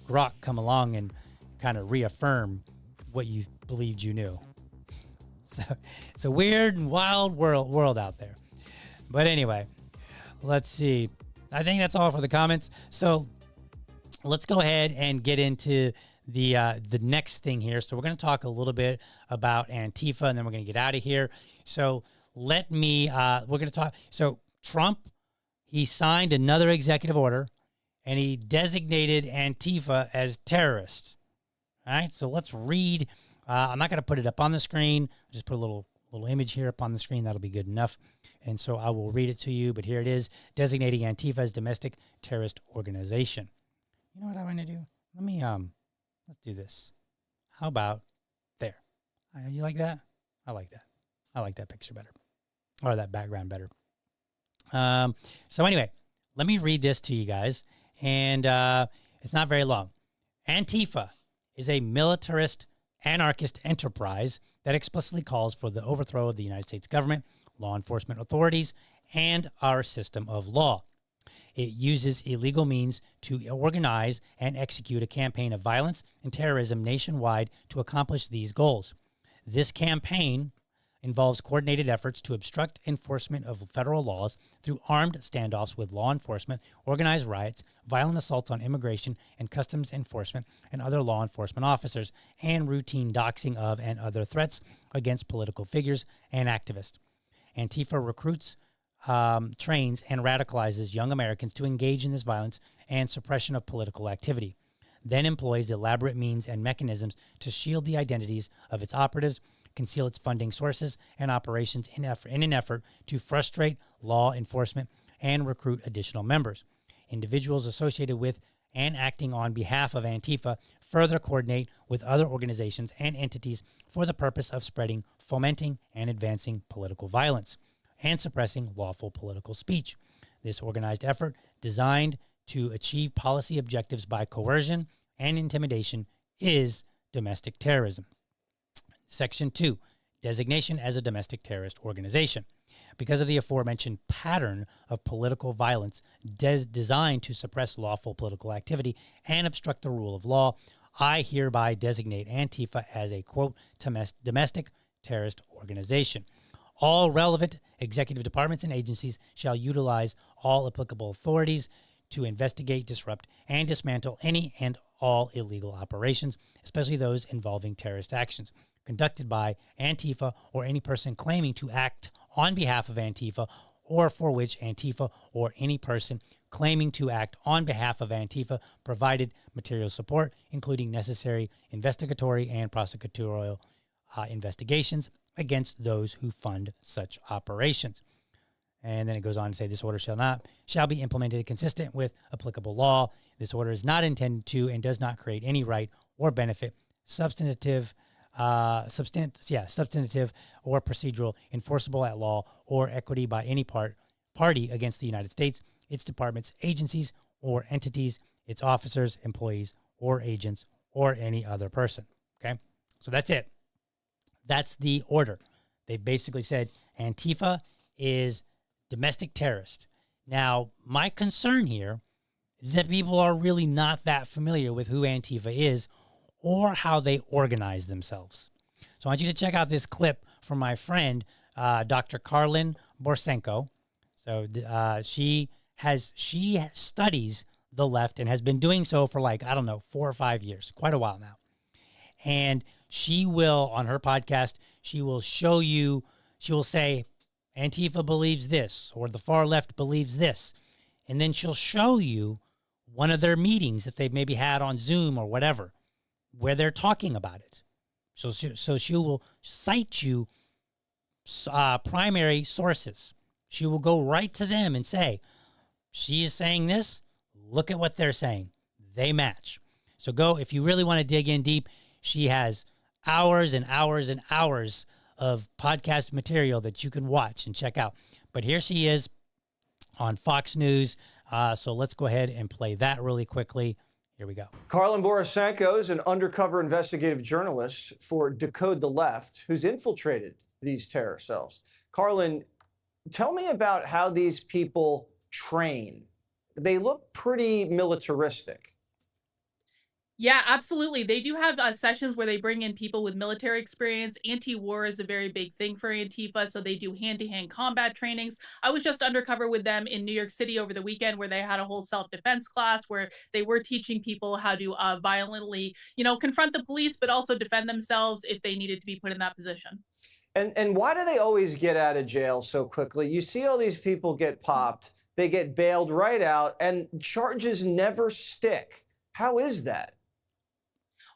Grok come along and kind of reaffirm what you believed you knew. So it's a weird and wild world out there. But anyway, let's see. I think that's all for the comments. So let's go ahead and get into the next thing here. So we're going to talk a little bit about Antifa, and then we're going to get out of here. So we're going to talk. So Trump, he signed another executive order, and he designated Antifa as terrorist. All right, so let's read. I'm not going to put it up on the screen. I'll just put a little image here up on the screen. That'll be good enough. And so I will read it to you, but here it is, designating Antifa as domestic terrorist organization. You know what I want to do? Let me, let's do this. How about there? You like that? I like that. I like that picture better, or that background better. So anyway, let me read this to you guys, and it's not very long. Antifa is a militarist, anarchist enterprise that explicitly calls for the overthrow of the United States government, law enforcement authorities, and our system of law. It uses illegal means to organize and execute a campaign of violence and terrorism nationwide to accomplish these goals. This campaign involves coordinated efforts to obstruct enforcement of federal laws through armed standoffs with law enforcement, organized riots, violent assaults on immigration and customs enforcement and other law enforcement officers, and routine doxing of and other threats against political figures and activists. Antifa recruits, trains, and radicalizes young Americans to engage in this violence and suppression of political activity, then employs elaborate means and mechanisms to shield the identities of its operatives, conceal its funding sources and operations in an effort to frustrate law enforcement and recruit additional members. Individuals associated with and acting on behalf of Antifa further coordinate with other organizations and entities for the purpose of spreading, fomenting, and advancing political violence and suppressing lawful political speech. This organized effort, designed to achieve policy objectives by coercion and intimidation, is domestic terrorism. Section 2, designation as a domestic terrorist organization. Because of the aforementioned pattern of political violence designed to suppress lawful political activity and obstruct the rule of law, I hereby designate Antifa as a, quote, domestic terrorist organization. All relevant executive departments and agencies shall utilize all applicable authorities to investigate, disrupt, and dismantle any and all illegal operations, especially those involving terrorist actions, conducted by Antifa or any person claiming to act on behalf of Antifa, or for which Antifa or any person claiming to act on behalf of Antifa provided material support, including necessary investigatory and prosecutorial investigations against those who fund such operations. And then it goes on to say this order shall be implemented consistent with applicable law. This order is not intended to and does not create any right or benefit, substantive or procedural, enforceable at law or equity by any party against the United States, its departments, agencies, or entities, its officers, employees, or agents, or any other person. Okay, so that's it. That's the order. They've basically said Antifa is domestic terrorist. Now, my concern here is that people are really not that familiar with who Antifa is or how they organize themselves. So I want you to check out this clip from my friend, Dr. Karlin Borsenko. So she studies the left and has been doing so for 4 or 5 years, quite a while now. And she will, on her podcast, she will say, Antifa believes this, or the far left believes this. And then she'll show you one of their meetings that they've maybe had on Zoom or whatever, where they're talking about it. So she will cite you primary sources. She will go right to them and say, she is saying this. Look at what they're saying. They match. So go, if you really want to dig in deep, she has hours and hours and hours of podcast material that you can watch and check out. But here she is on Fox News. So let's go ahead and play that really quickly. Here we go. Karlin Borisenko is an undercover investigative journalist for Decode the Left who's infiltrated these terror cells. Karlin, tell me about how these people train. They look pretty militaristic. Yeah, absolutely. They do have sessions where they bring in people with military experience. Anti-war is a very big thing for Antifa, so they do hand-to-hand combat trainings. I was just undercover with them in New York City over the weekend, where they had a whole self-defense class where they were teaching people how to violently, confront the police, but also defend themselves if they needed to be put in that position. And why do they always get out of jail so quickly? You see all these people get popped, they get bailed right out, and charges never stick. How is that?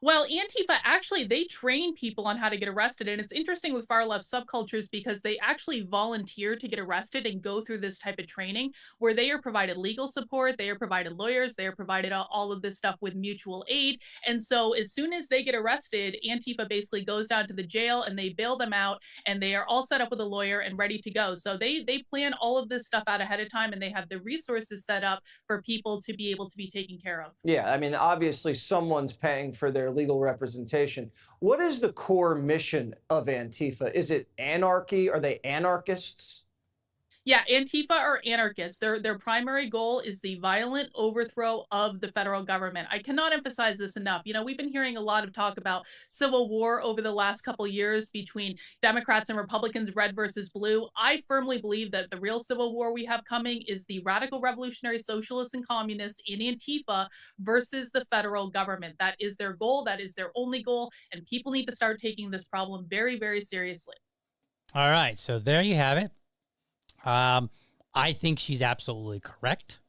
Well, Antifa, actually, they train people on how to get arrested. And it's interesting with far left subcultures because they actually volunteer to get arrested and go through this type of training where they are provided legal support, they are provided lawyers, they are provided all of this stuff with mutual aid. And so as soon as they get arrested, Antifa basically goes down to the jail and they bail them out, and they are all set up with a lawyer and ready to go. So they plan all of this stuff out ahead of time, and they have the resources set up for people to be able to be taken care of. Yeah, I mean, obviously someone's paying for their legal representation. What is the core mission of Antifa? Is it anarchy? Are they anarchists? Yeah, Antifa are anarchists. Their primary goal is the violent overthrow of the federal government. I cannot emphasize this enough. We've been hearing a lot of talk about civil war over the last couple of years between Democrats and Republicans, red versus blue. I firmly believe that the real civil war we have coming is the radical revolutionary socialists and communists in Antifa versus the federal government. That is their goal. That is their only goal. And people need to start taking this problem very, very seriously. All right. So there you have it. I think she's absolutely correct.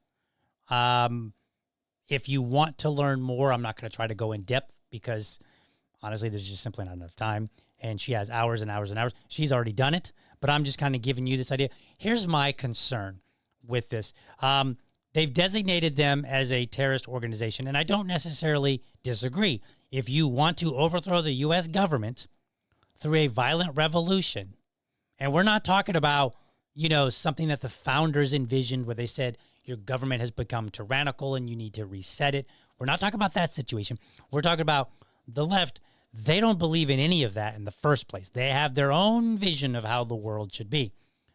If you want to learn more, I'm not going to try to go in depth because honestly, there's just simply not enough time. And she has hours and hours and hours. She's already done it, but I'm just kind of giving you this idea. Here's my concern with this. They've designated them as a terrorist organization, and I don't necessarily disagree. If you want to overthrow the U.S. government through a violent revolution, and we're not talking about something that the founders envisioned where they said your government has become tyrannical and you need to reset it. We're not talking about that situation. We're talking about the left. They don't believe in any of that in the first place. They have their own vision of how the world should be.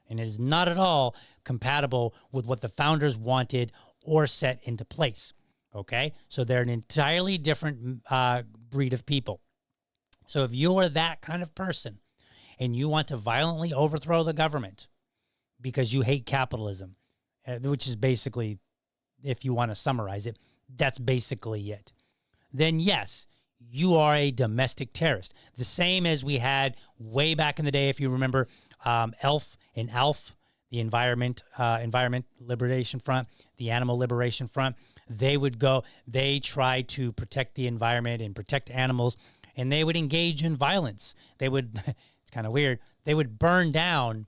And it is not at all compatible with what the founders wanted or set into place. Okay? So they're an entirely different breed of people. So if you're that kind of person and you want to violently overthrow the government, because you hate capitalism, which is basically, if you want to summarize it, that's basically it. Then yes, you are a domestic terrorist. The same as we had way back in the day, if you remember, ELF and ALF, the Environment Liberation Front, the Animal Liberation Front. They try to protect the environment and protect animals, and they would engage in violence. They would, it's kind of weird, they would burn down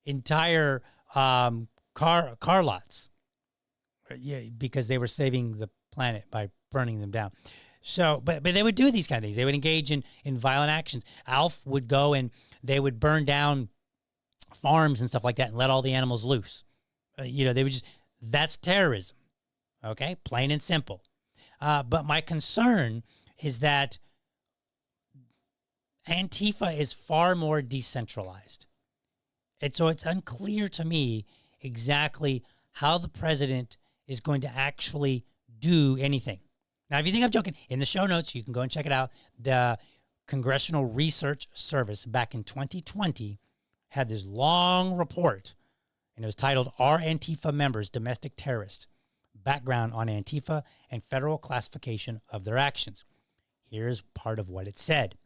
entire car lots, because they were saving the planet by burning them down. So, but they would do these kind of things. They would engage in violent actions. ALF would go and they would burn down farms and stuff like that and let all the animals loose. They would that's terrorism. Okay, plain and simple. But my concern is that Antifa is far more decentralized. And so it's unclear to me exactly how the president is going to actually do anything. Now, if you think I'm joking, in the show notes, you can go and check it out. The Congressional Research Service back in 2020 had this long report, and it was titled, Are Antifa Members Domestic Terrorists? Background on Antifa and Federal Classification of Their Actions. Here's part of what it said.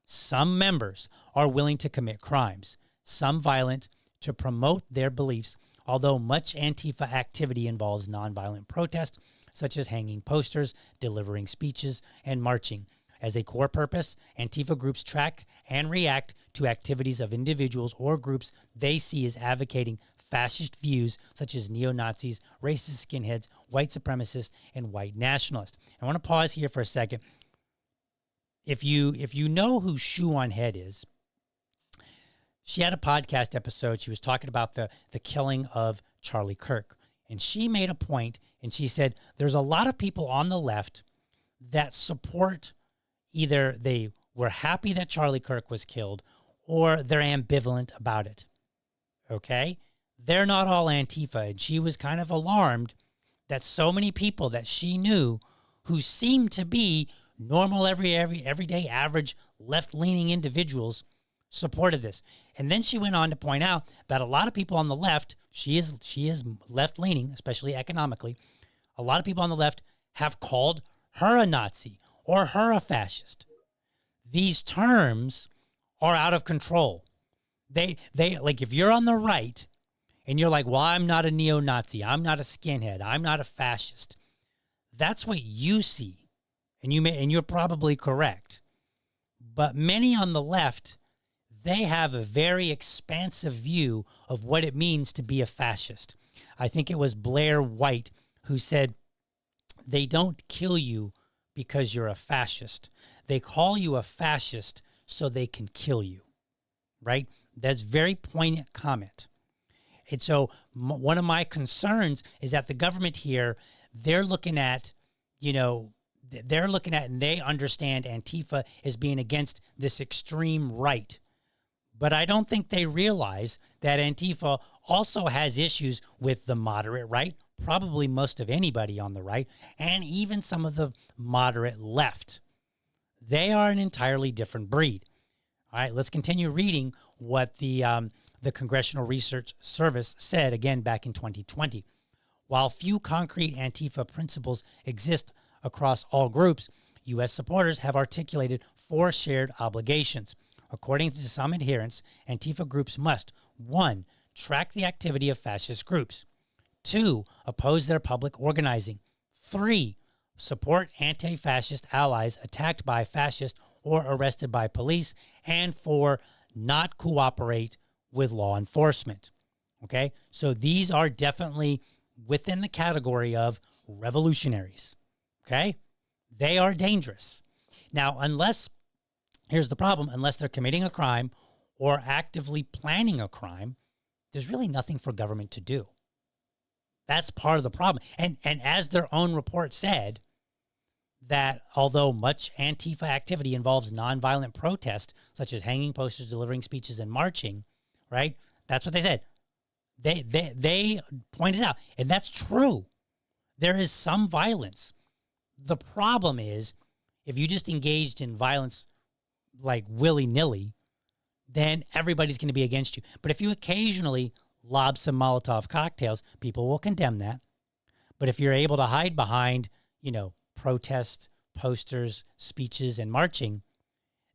Some members are willing to commit crimes, some violent, to promote their beliefs, although much Antifa activity involves nonviolent protest, such as hanging posters, delivering speeches, and marching. As a core purpose, Antifa groups track and react to activities of individuals or groups they see as advocating fascist views such as neo-Nazis, racist skinheads, white supremacists, and white nationalists. I want to pause here for a second. If you know who Shoe on Head is, she had a podcast episode. She was talking about the killing of Charlie Kirk. And she made a point, and she said there's a lot of people on the left that support either they were happy that Charlie Kirk was killed or they're ambivalent about it. Okay? They're not all Antifa. And she was kind of alarmed that so many people that she knew who seemed to be normal, everyday, average, left-leaning individuals supported this. And then she went on to point out that a lot of people on the left, she is left-leaning, especially economically, a lot of people on the left have called her a Nazi or her a fascist. These terms are out of control. They like, if you're on the right and you're like, well, I'm not a neo-Nazi, I'm not a skinhead, I'm not a fascist, that's what you see. And you're probably correct. But many on the left, they have a very expansive view of what it means to be a fascist. I think it was Blair White who said, they don't kill you because you're a fascist. They call you a fascist so they can kill you, right? That's very poignant comment. And so one of my concerns is that the government here, they're looking at, and they understand Antifa as being against this extreme right. But I don't think they realize that Antifa also has issues with the moderate right, probably most of anybody on the right, and even some of the moderate left. They are an entirely different breed. All right, let's continue reading what the Congressional Research Service said, again, back in 2020. While few concrete Antifa principles exist across all groups, U.S. supporters have articulated 4 shared obligations. According to some adherents, Antifa groups must, 1, track the activity of fascist groups, 2, oppose their public organizing, 3, support anti-fascist allies attacked by fascists or arrested by police, and 4, not cooperate with law enforcement. Okay, so these are definitely within the category of revolutionaries. Okay, they are dangerous. Now, here's the problem, unless they're committing a crime or actively planning a crime, there's really nothing for government to do. That's part of the problem. And as their own report said, that although much Antifa activity involves nonviolent protest, such as hanging posters, delivering speeches, and marching, right? That's what they said. They pointed out, and that's true. There is some violence. The problem is, if you just engaged in violence like willy-nilly, then everybody's going to be against you. But if you occasionally lob some Molotov cocktails, people will condemn that. But if you're able to hide behind, protests, posters, speeches, and marching,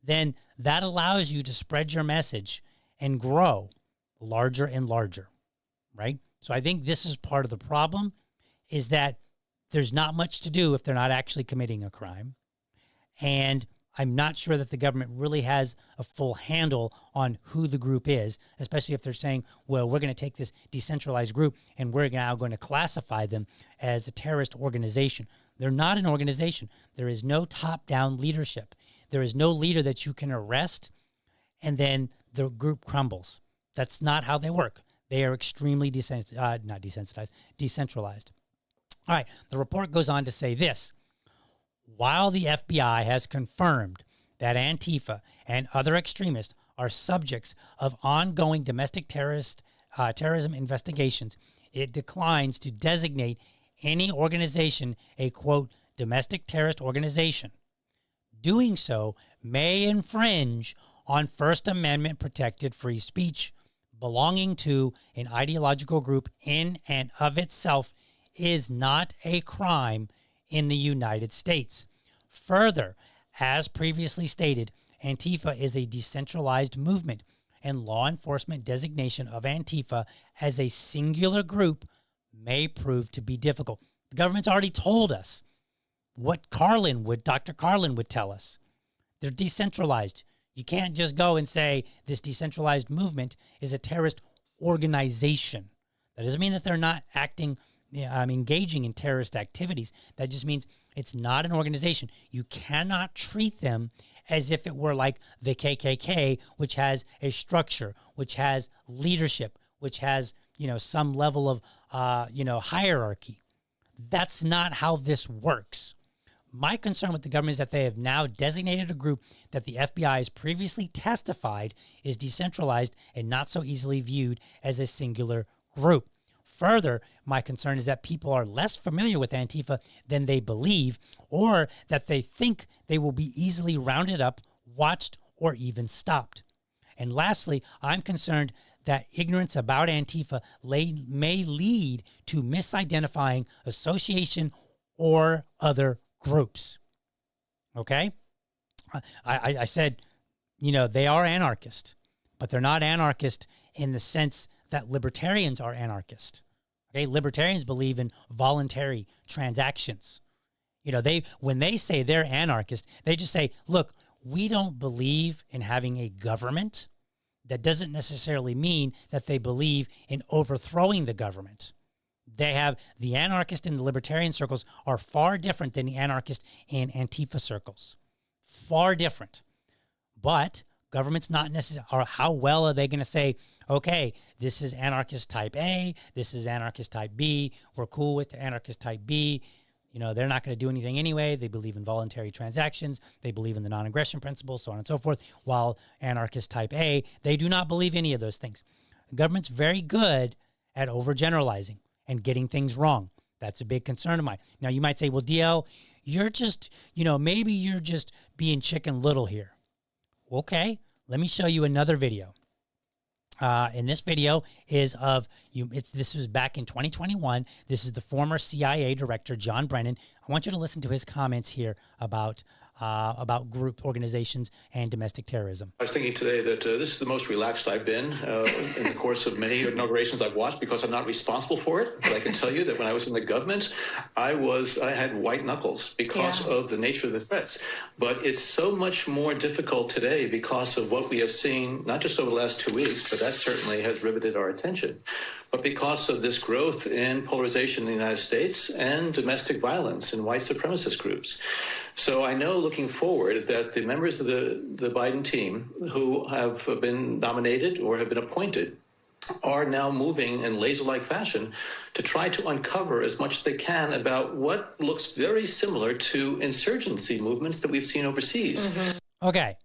then that allows you to spread your message and grow larger and larger, right? So I think this is part of the problem, is that there's not much to do if they're not actually committing a crime. And I'm not sure that the government really has a full handle on who the group is, especially if they're saying, well, we're going to take this decentralized group and we're now going to classify them as a terrorist organization. They're not an organization. There is no top-down leadership. There is no leader that you can arrest and then the group crumbles. That's not how they work. They are extremely decentralized. All right, the report goes on to say this. While the FBI has confirmed that Antifa and other extremists are subjects of ongoing domestic terrorism investigations, it declines to designate any organization a, quote, domestic terrorist organization. Doing so may infringe on First Amendment protected free speech. Belonging to an ideological group in and of itself is not a crime in the United States. Further, as previously stated, Antifa is a decentralized movement, and law enforcement designation of Antifa as a singular group may prove to be difficult. The government's already told us what Dr. Carlin would tell us. They're decentralized. You can't just go and say this decentralized movement is a terrorist organization. That doesn't mean that they're not engaging in terrorist activities. That just means it's not an organization. You cannot treat them as if it were like the KKK, which has a structure, which has leadership, which has, some level of, hierarchy. That's not how this works. My concern with the government is that they have now designated a group that the FBI has previously testified is decentralized and not so easily viewed as a singular group. Further, my concern is that people are less familiar with Antifa than they believe, or that they think they will be easily rounded up, watched, or even stopped. And lastly, I'm concerned that ignorance about Antifa may lead to misidentifying association or other groups. Okay? I said, they are anarchist, but they're not anarchist in the sense that libertarians are anarchist. Okay? Libertarians believe in voluntary transactions. When they say they're anarchist, they just say, look, we don't believe in having a government. That doesn't necessarily mean that they believe in overthrowing the government. The anarchist in the libertarian circles are far different than the anarchist in Antifa circles. Far different. But government's not necessarily, or how well are they going to say, okay, this is anarchist type A, this is anarchist type B, we're cool with the anarchist type B. They're not going to do anything anyway. They believe in voluntary transactions. They believe in the non-aggression principle, so on and so forth. While anarchist type A, they do not believe any of those things. The government's very good at overgeneralizing and getting things wrong. That's a big concern of mine. Now, you might say, well, DL, you're just, maybe you're just being Chicken Little here. Okay, let me show you another video. And this video is of this was back in 2021. This is the former CIA director, John Brennan. I want you to listen to his comments here about group organizations and domestic terrorism. I was thinking today that this is the most relaxed I've been in the course of many inaugurations I've watched, because I'm not responsible for it. But I can tell you that when I was in the government, I had white knuckles because of the nature of the threats. But it's so much more difficult today because of what we have seen, not just over the last 2 weeks, but that certainly has riveted our attention, but because of this growth in polarization in the United States and domestic violence in white supremacist groups. So I know, looking forward, that the members of the Biden team who have been nominated or have been appointed are now moving in laser-like fashion to try to uncover as much as they can about what looks very similar to insurgency movements that we've seen overseas. Mm-hmm. Okay.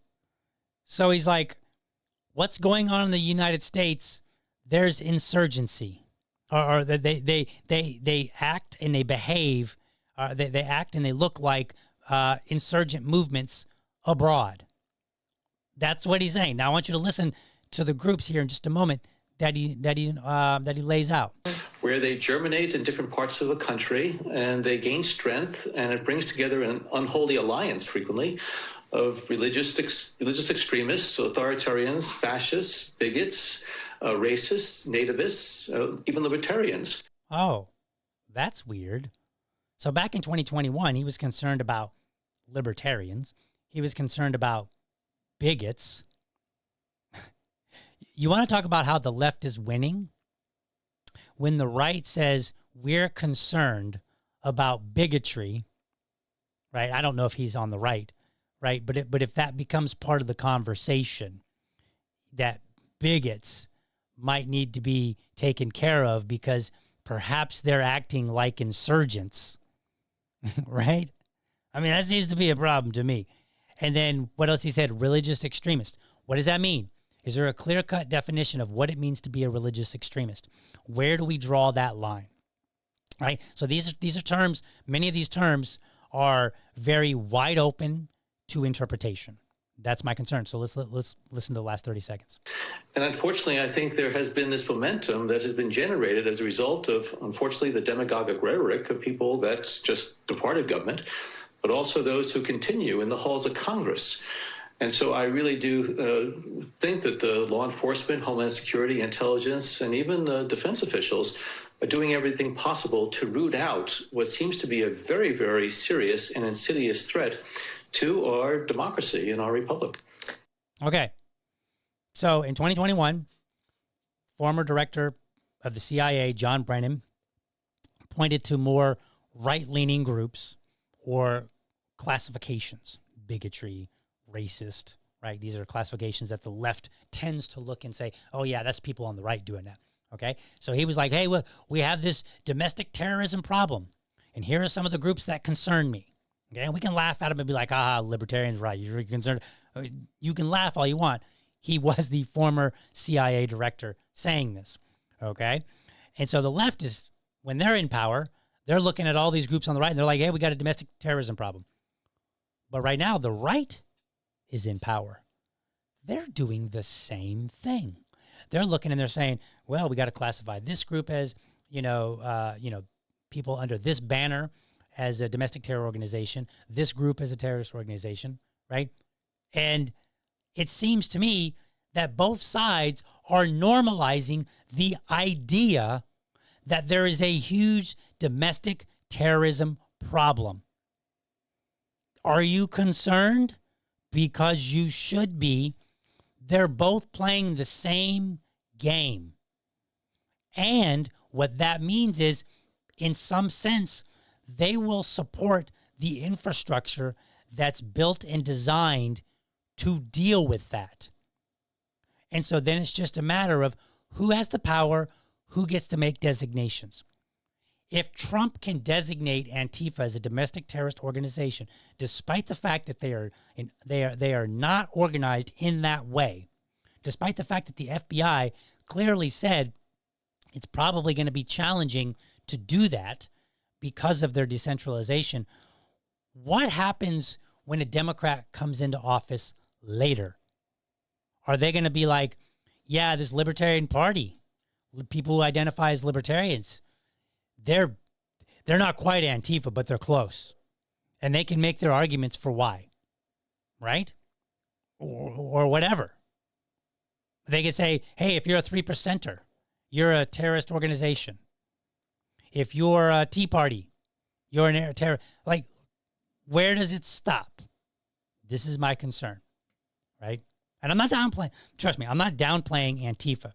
So he's like, what's going on in the United States? There's insurgency, or they act and they behave, they act and they look like insurgent movements abroad. That's what he's saying. Now I want you to listen to the groups here in just a moment that he lays out. Where they germinate in different parts of the country and they gain strength, and it brings together an unholy alliance frequently of religious extremists, authoritarians, fascists, bigots, racists, nativists, even libertarians. Oh, that's weird. So back in 2021, he was concerned about libertarians. He was concerned about bigots. You want to talk about how the left is winning? When the right says we're concerned about bigotry, right? I don't know if he's on the right, right? But if that becomes part of the conversation, that bigots might need to be taken care of because perhaps they're acting like insurgents, right? I mean, that seems to be a problem to me. And then what else he said? Religious extremist. What does that mean? Is there a clear-cut definition of what it means to be a religious extremist? Where do we draw that line? Right? So these are terms, many of these terms are very wide open to interpretation. That's my concern. So let's listen to the last 30 seconds. And unfortunately, I think there has been this momentum that has been generated as a result of, unfortunately, the demagogic rhetoric of people that just departed government, but also those who continue in the halls of Congress. And so I really do think that the law enforcement, Homeland Security, intelligence, and even the defense officials are doing everything possible to root out what seems to be a very, very serious and insidious threat to our democracy and our republic. Okay. So in 2021, former director of the CIA, John Brennan, pointed to more right-leaning groups or classifications, bigotry, racist, right? These are classifications that the left tends to look and say, oh, yeah, that's people on the right doing that. Okay. So he was like, hey, look, we have this domestic terrorism problem. And here are some of the groups that concern me. Okay. And we can laugh at him and be like, libertarians, right? You're concerned. You can laugh all you want. He was the former CIA director saying this. Okay. And so the left is, when they're in power, they're looking at all these groups on the right and they're like, hey, we got a domestic terrorism problem. But right now, the right is in power. They're doing the same thing. They're looking and they're saying, well, we got to classify this group as, people under this banner as a domestic terror organization, this group as a terrorist organization, right? And it seems to me that both sides are normalizing the idea that there is a huge domestic terrorism problem. Are you concerned? Because you should be. They're both playing the same game. And what that means is, in some sense, they will support the infrastructure that's built and designed to deal with that. And so then it's just a matter of who has the power, who gets to make designations. If Trump can designate Antifa as a domestic terrorist organization, despite the fact that they are not organized in that way, despite the fact that the FBI clearly said it's probably going to be challenging to do that because of their decentralization, what happens when a Democrat comes into office later? Are they going to be like, yeah, this Libertarian Party, people who identify as libertarians, they're not quite Antifa, but they're close. And they can make their arguments for why, right? Or whatever. They could say, hey, if you're a 3%er, you're a terrorist organization. If you're a Tea Party, you're a terror. Like, where does it stop? This is my concern, right? And I'm not downplaying, trust me, I'm not downplaying Antifa.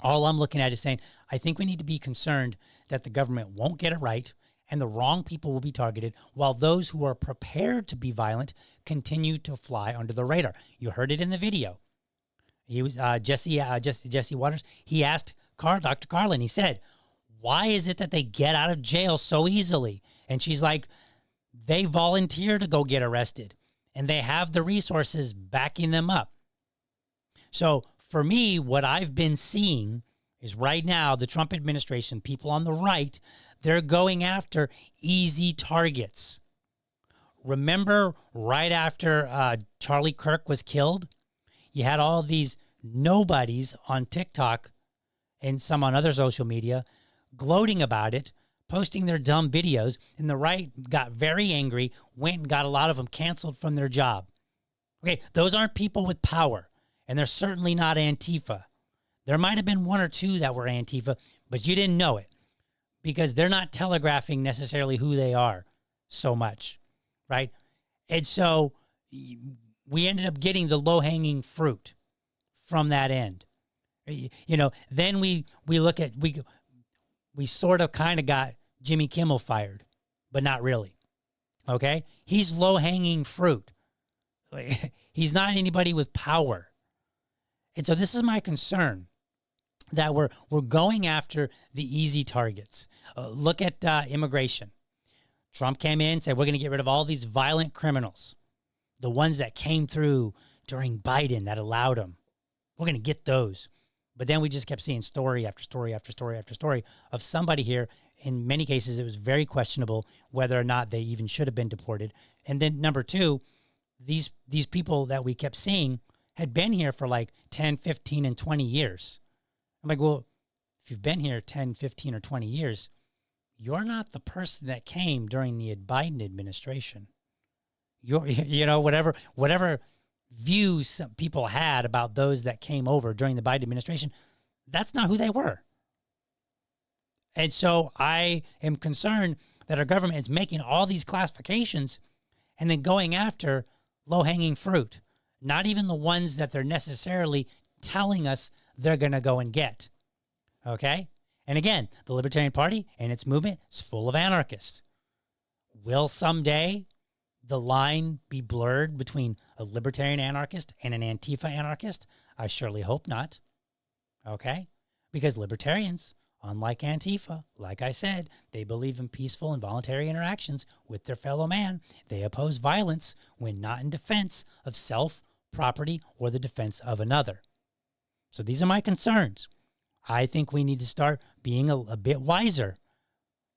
All I'm looking at is saying, I think we need to be concerned that the government won't get it right and the wrong people will be targeted while those who are prepared to be violent continue to fly under the radar. You heard it in the video. He was Jesse Waters. He asked Dr. Carlin, he said, why is it that they get out of jail so easily? And she's like, they volunteer to go get arrested and they have the resources backing them up. So for me, what I've been seeing is right now, the Trump administration, people on the right, they're going after easy targets. Remember right after Charlie Kirk was killed, you had all these nobodies on TikTok and some on other social media gloating about it, posting their dumb videos, and the right got very angry, went and got a lot of them canceled from their job. Okay, those aren't people with power, and they're certainly not Antifa. There might have been one or two that were Antifa, but you didn't know it because they're not telegraphing necessarily who they are so much, right? And so we ended up getting the low-hanging fruit from that end. You know, then we look at, we sort of kind of got Jimmy Kimmel fired, but not really, okay? He's low-hanging fruit. He's not anybody with power. And so this is my concern, that we're going after the easy targets. Look at immigration. Trump came in and said, we're going to get rid of all these violent criminals. the ones that came through during Biden that allowed them. We're going to get those. But then we just kept seeing story after story after story after story of somebody here. In many cases, it was very questionable whether or not they even should have been deported. And then number two, these people that we kept seeing had been here for like 10, 15, and 20 years. I'm like, well, if you've been here 10, 15, or 20 years, you're not the person that came during the Biden administration. Whatever views some people had about those that came over during the Biden administration, that's not who they were. And so I am concerned that our government is making all these classifications and then going after low-hanging fruit, not even the ones that they're necessarily telling us they're going to go and get. Okay? And again, the Libertarian Party and its movement is full of anarchists. Will someday the line be blurred between a libertarian anarchist and an antifa anarchist? I surely hope not. Okay? Because libertarians, unlike antifa, like I said, they believe in peaceful and voluntary interactions with their fellow man. They oppose violence when not in defense of self, property, or the defense of another. So these are my concerns. I think we need to start being a bit wiser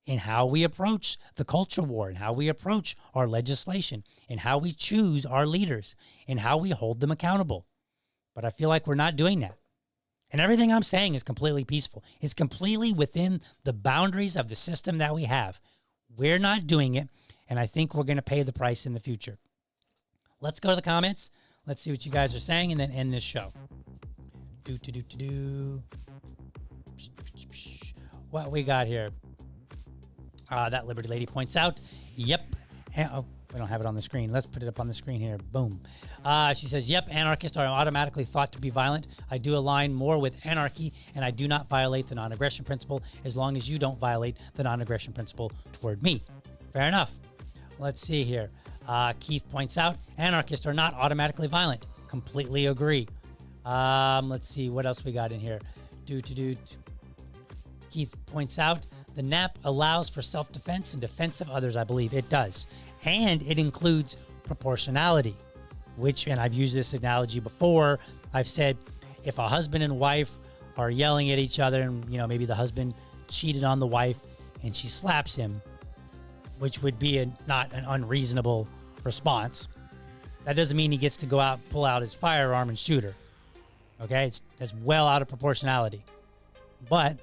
in how we approach the culture war, and how we approach our legislation, and how we choose our leaders, and how we hold them accountable. But I feel like we're not doing that. And everything I'm saying is completely peaceful. It's completely within the boundaries of the system that we have. We're not doing it, and I think we're going to pay the price in the future. Let's go to the comments. Let's see what you guys are saying, and then end this show. What we got here? That Liberty Lady points out, yep. Oh, we don't have it on the screen. Let's put it up on the screen here. Boom. She says, yep, anarchists are automatically thought to be violent. I do align more with anarchy, and I do not violate the non-aggression principle as long as you don't violate the non-aggression principle toward me. Fair enough. Let's see here. Keith points out, anarchists are not automatically violent. Completely agree. Let's see what else we got in here. Keith points out, the NAP allows for self-defense and defense of others, I believe. It does. And it includes proportionality, which, and I've used this analogy before, I've said, if a husband and wife are yelling at each other and, maybe the husband cheated on the wife and she slaps him, which would be not an unreasonable response, that doesn't mean he gets to go out, pull out his firearm and shoot her. Okay? That's well out of proportionality. But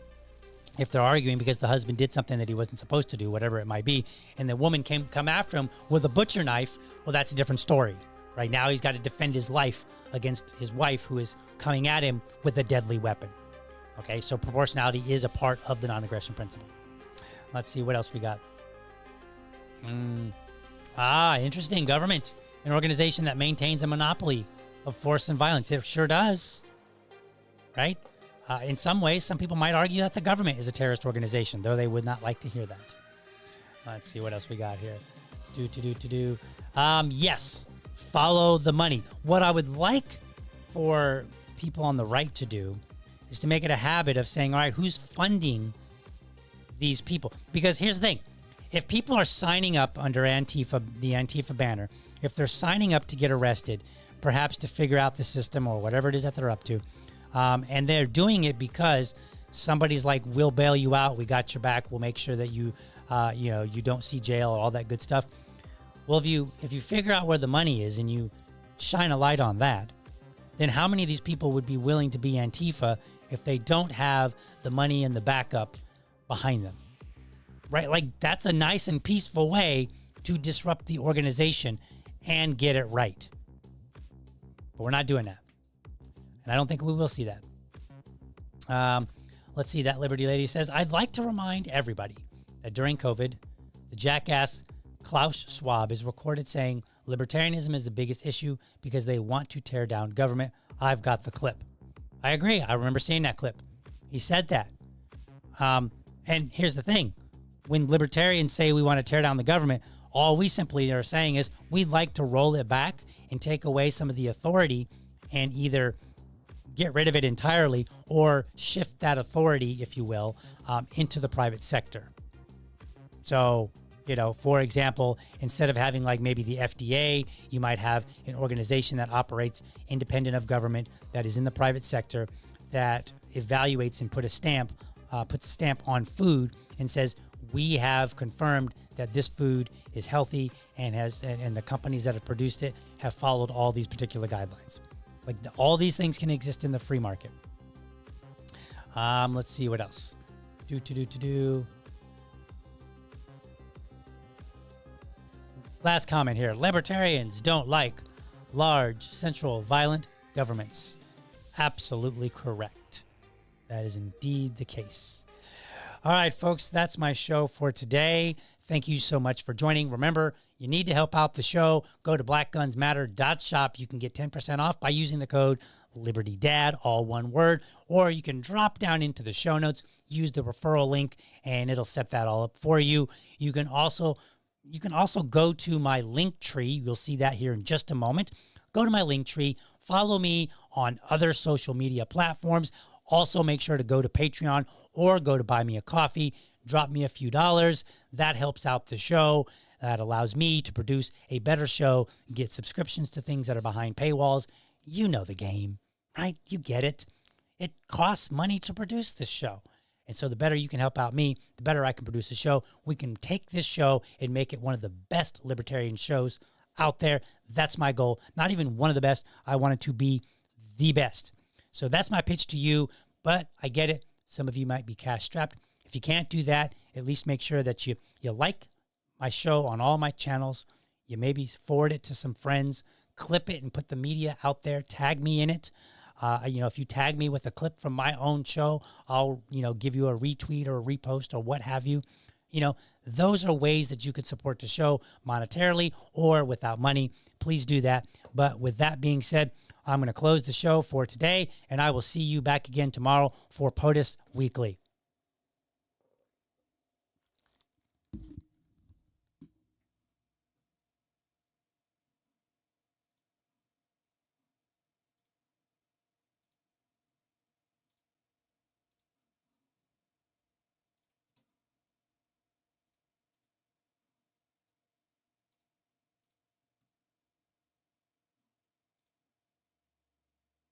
if they're arguing because the husband did something that he wasn't supposed to do, whatever it might be, and the woman come after him with a butcher knife, well, that's a different story. Right now, he's got to defend his life against his wife, who is coming at him with a deadly weapon. Okay, so proportionality is a part of the non-aggression principle. Let's see what else we got. Interesting. Government, an organization that maintains a monopoly of force and violence. It sure does. Right? In some ways, some people might argue that the government is a terrorist organization, though they would not like to hear that. Let's see what else we got here. Yes, follow the money. What I would like for people on the right to do is to make it a habit of saying, all right, who's funding these people? Because here's the thing. If people are signing up under Antifa, the Antifa banner, if they're signing up to get arrested, perhaps to figure out the system or whatever it is that they're up to, and they're doing it because somebody's like, we'll bail you out. We got your back. We'll make sure that you don't see jail or all that good stuff. Well, if you figure out where the money is and you shine a light on that, then how many of these people would be willing to be Antifa if they don't have the money and the backup behind them? Right? Like, that's a nice and peaceful way to disrupt the organization and get it right. But we're not doing that. And I don't think we will see that. Let's see, that Liberty Lady says, I'd like to remind everybody that during COVID, the jackass Klaus Schwab is recorded saying libertarianism is the biggest issue because they want to tear down government. I've got the clip. I agree. I remember seeing that clip. He said that. And here's the thing. When libertarians say we want to tear down the government, all we simply are saying is we'd like to roll it back and take away some of the authority and either get rid of it entirely or shift that authority, if you will, into the private sector. So, For example, instead of having like maybe the FDA, you might have an organization that operates independent of government, that is in the private sector, that evaluates and puts a stamp on food and says, we have confirmed that this food is healthy and the companies that have produced it have followed all these particular guidelines. Like all these things can exist in the free market. Let's see what else. Last comment here. Libertarians don't like large, central, violent governments. Absolutely correct. That is indeed the case. All right, folks, that's my show for today. Thank you so much for joining. Remember, you need to help out the show. Go to blackgunsmatter.shop. You can get 10% off by using the code LibertyDad, all one word, or you can drop down into the show notes, use the referral link, and it'll set that all up for you. You can also go to my link tree. You'll see that here in just a moment. Go to my link tree. Follow me on other social media platforms. Also, make sure to go to Patreon or go to Buy Me a Coffee. Drop me a few dollars. That helps out the show. That allows me to produce a better show, get subscriptions to things that are behind paywalls. You know the game, right? You get it. It costs money to produce this show. And so the better you can help out me, the better I can produce the show. We can take this show and make it one of the best libertarian shows out there. That's my goal. Not even one of the best. I want it to be the best. So that's my pitch to you, but I get it. Some of you might be cash strapped. If you can't do that, at least make sure that you like my show on all my channels. You maybe forward it to some friends, clip it and put the media out there, tag me in it. If you tag me with a clip from my own show, I'll, give you a retweet or a repost or what have you. Those are ways that you could support the show monetarily or without money. Please do that. But with that being said, I'm going to close the show for today, and I will see you back again tomorrow for POTUS Weekly.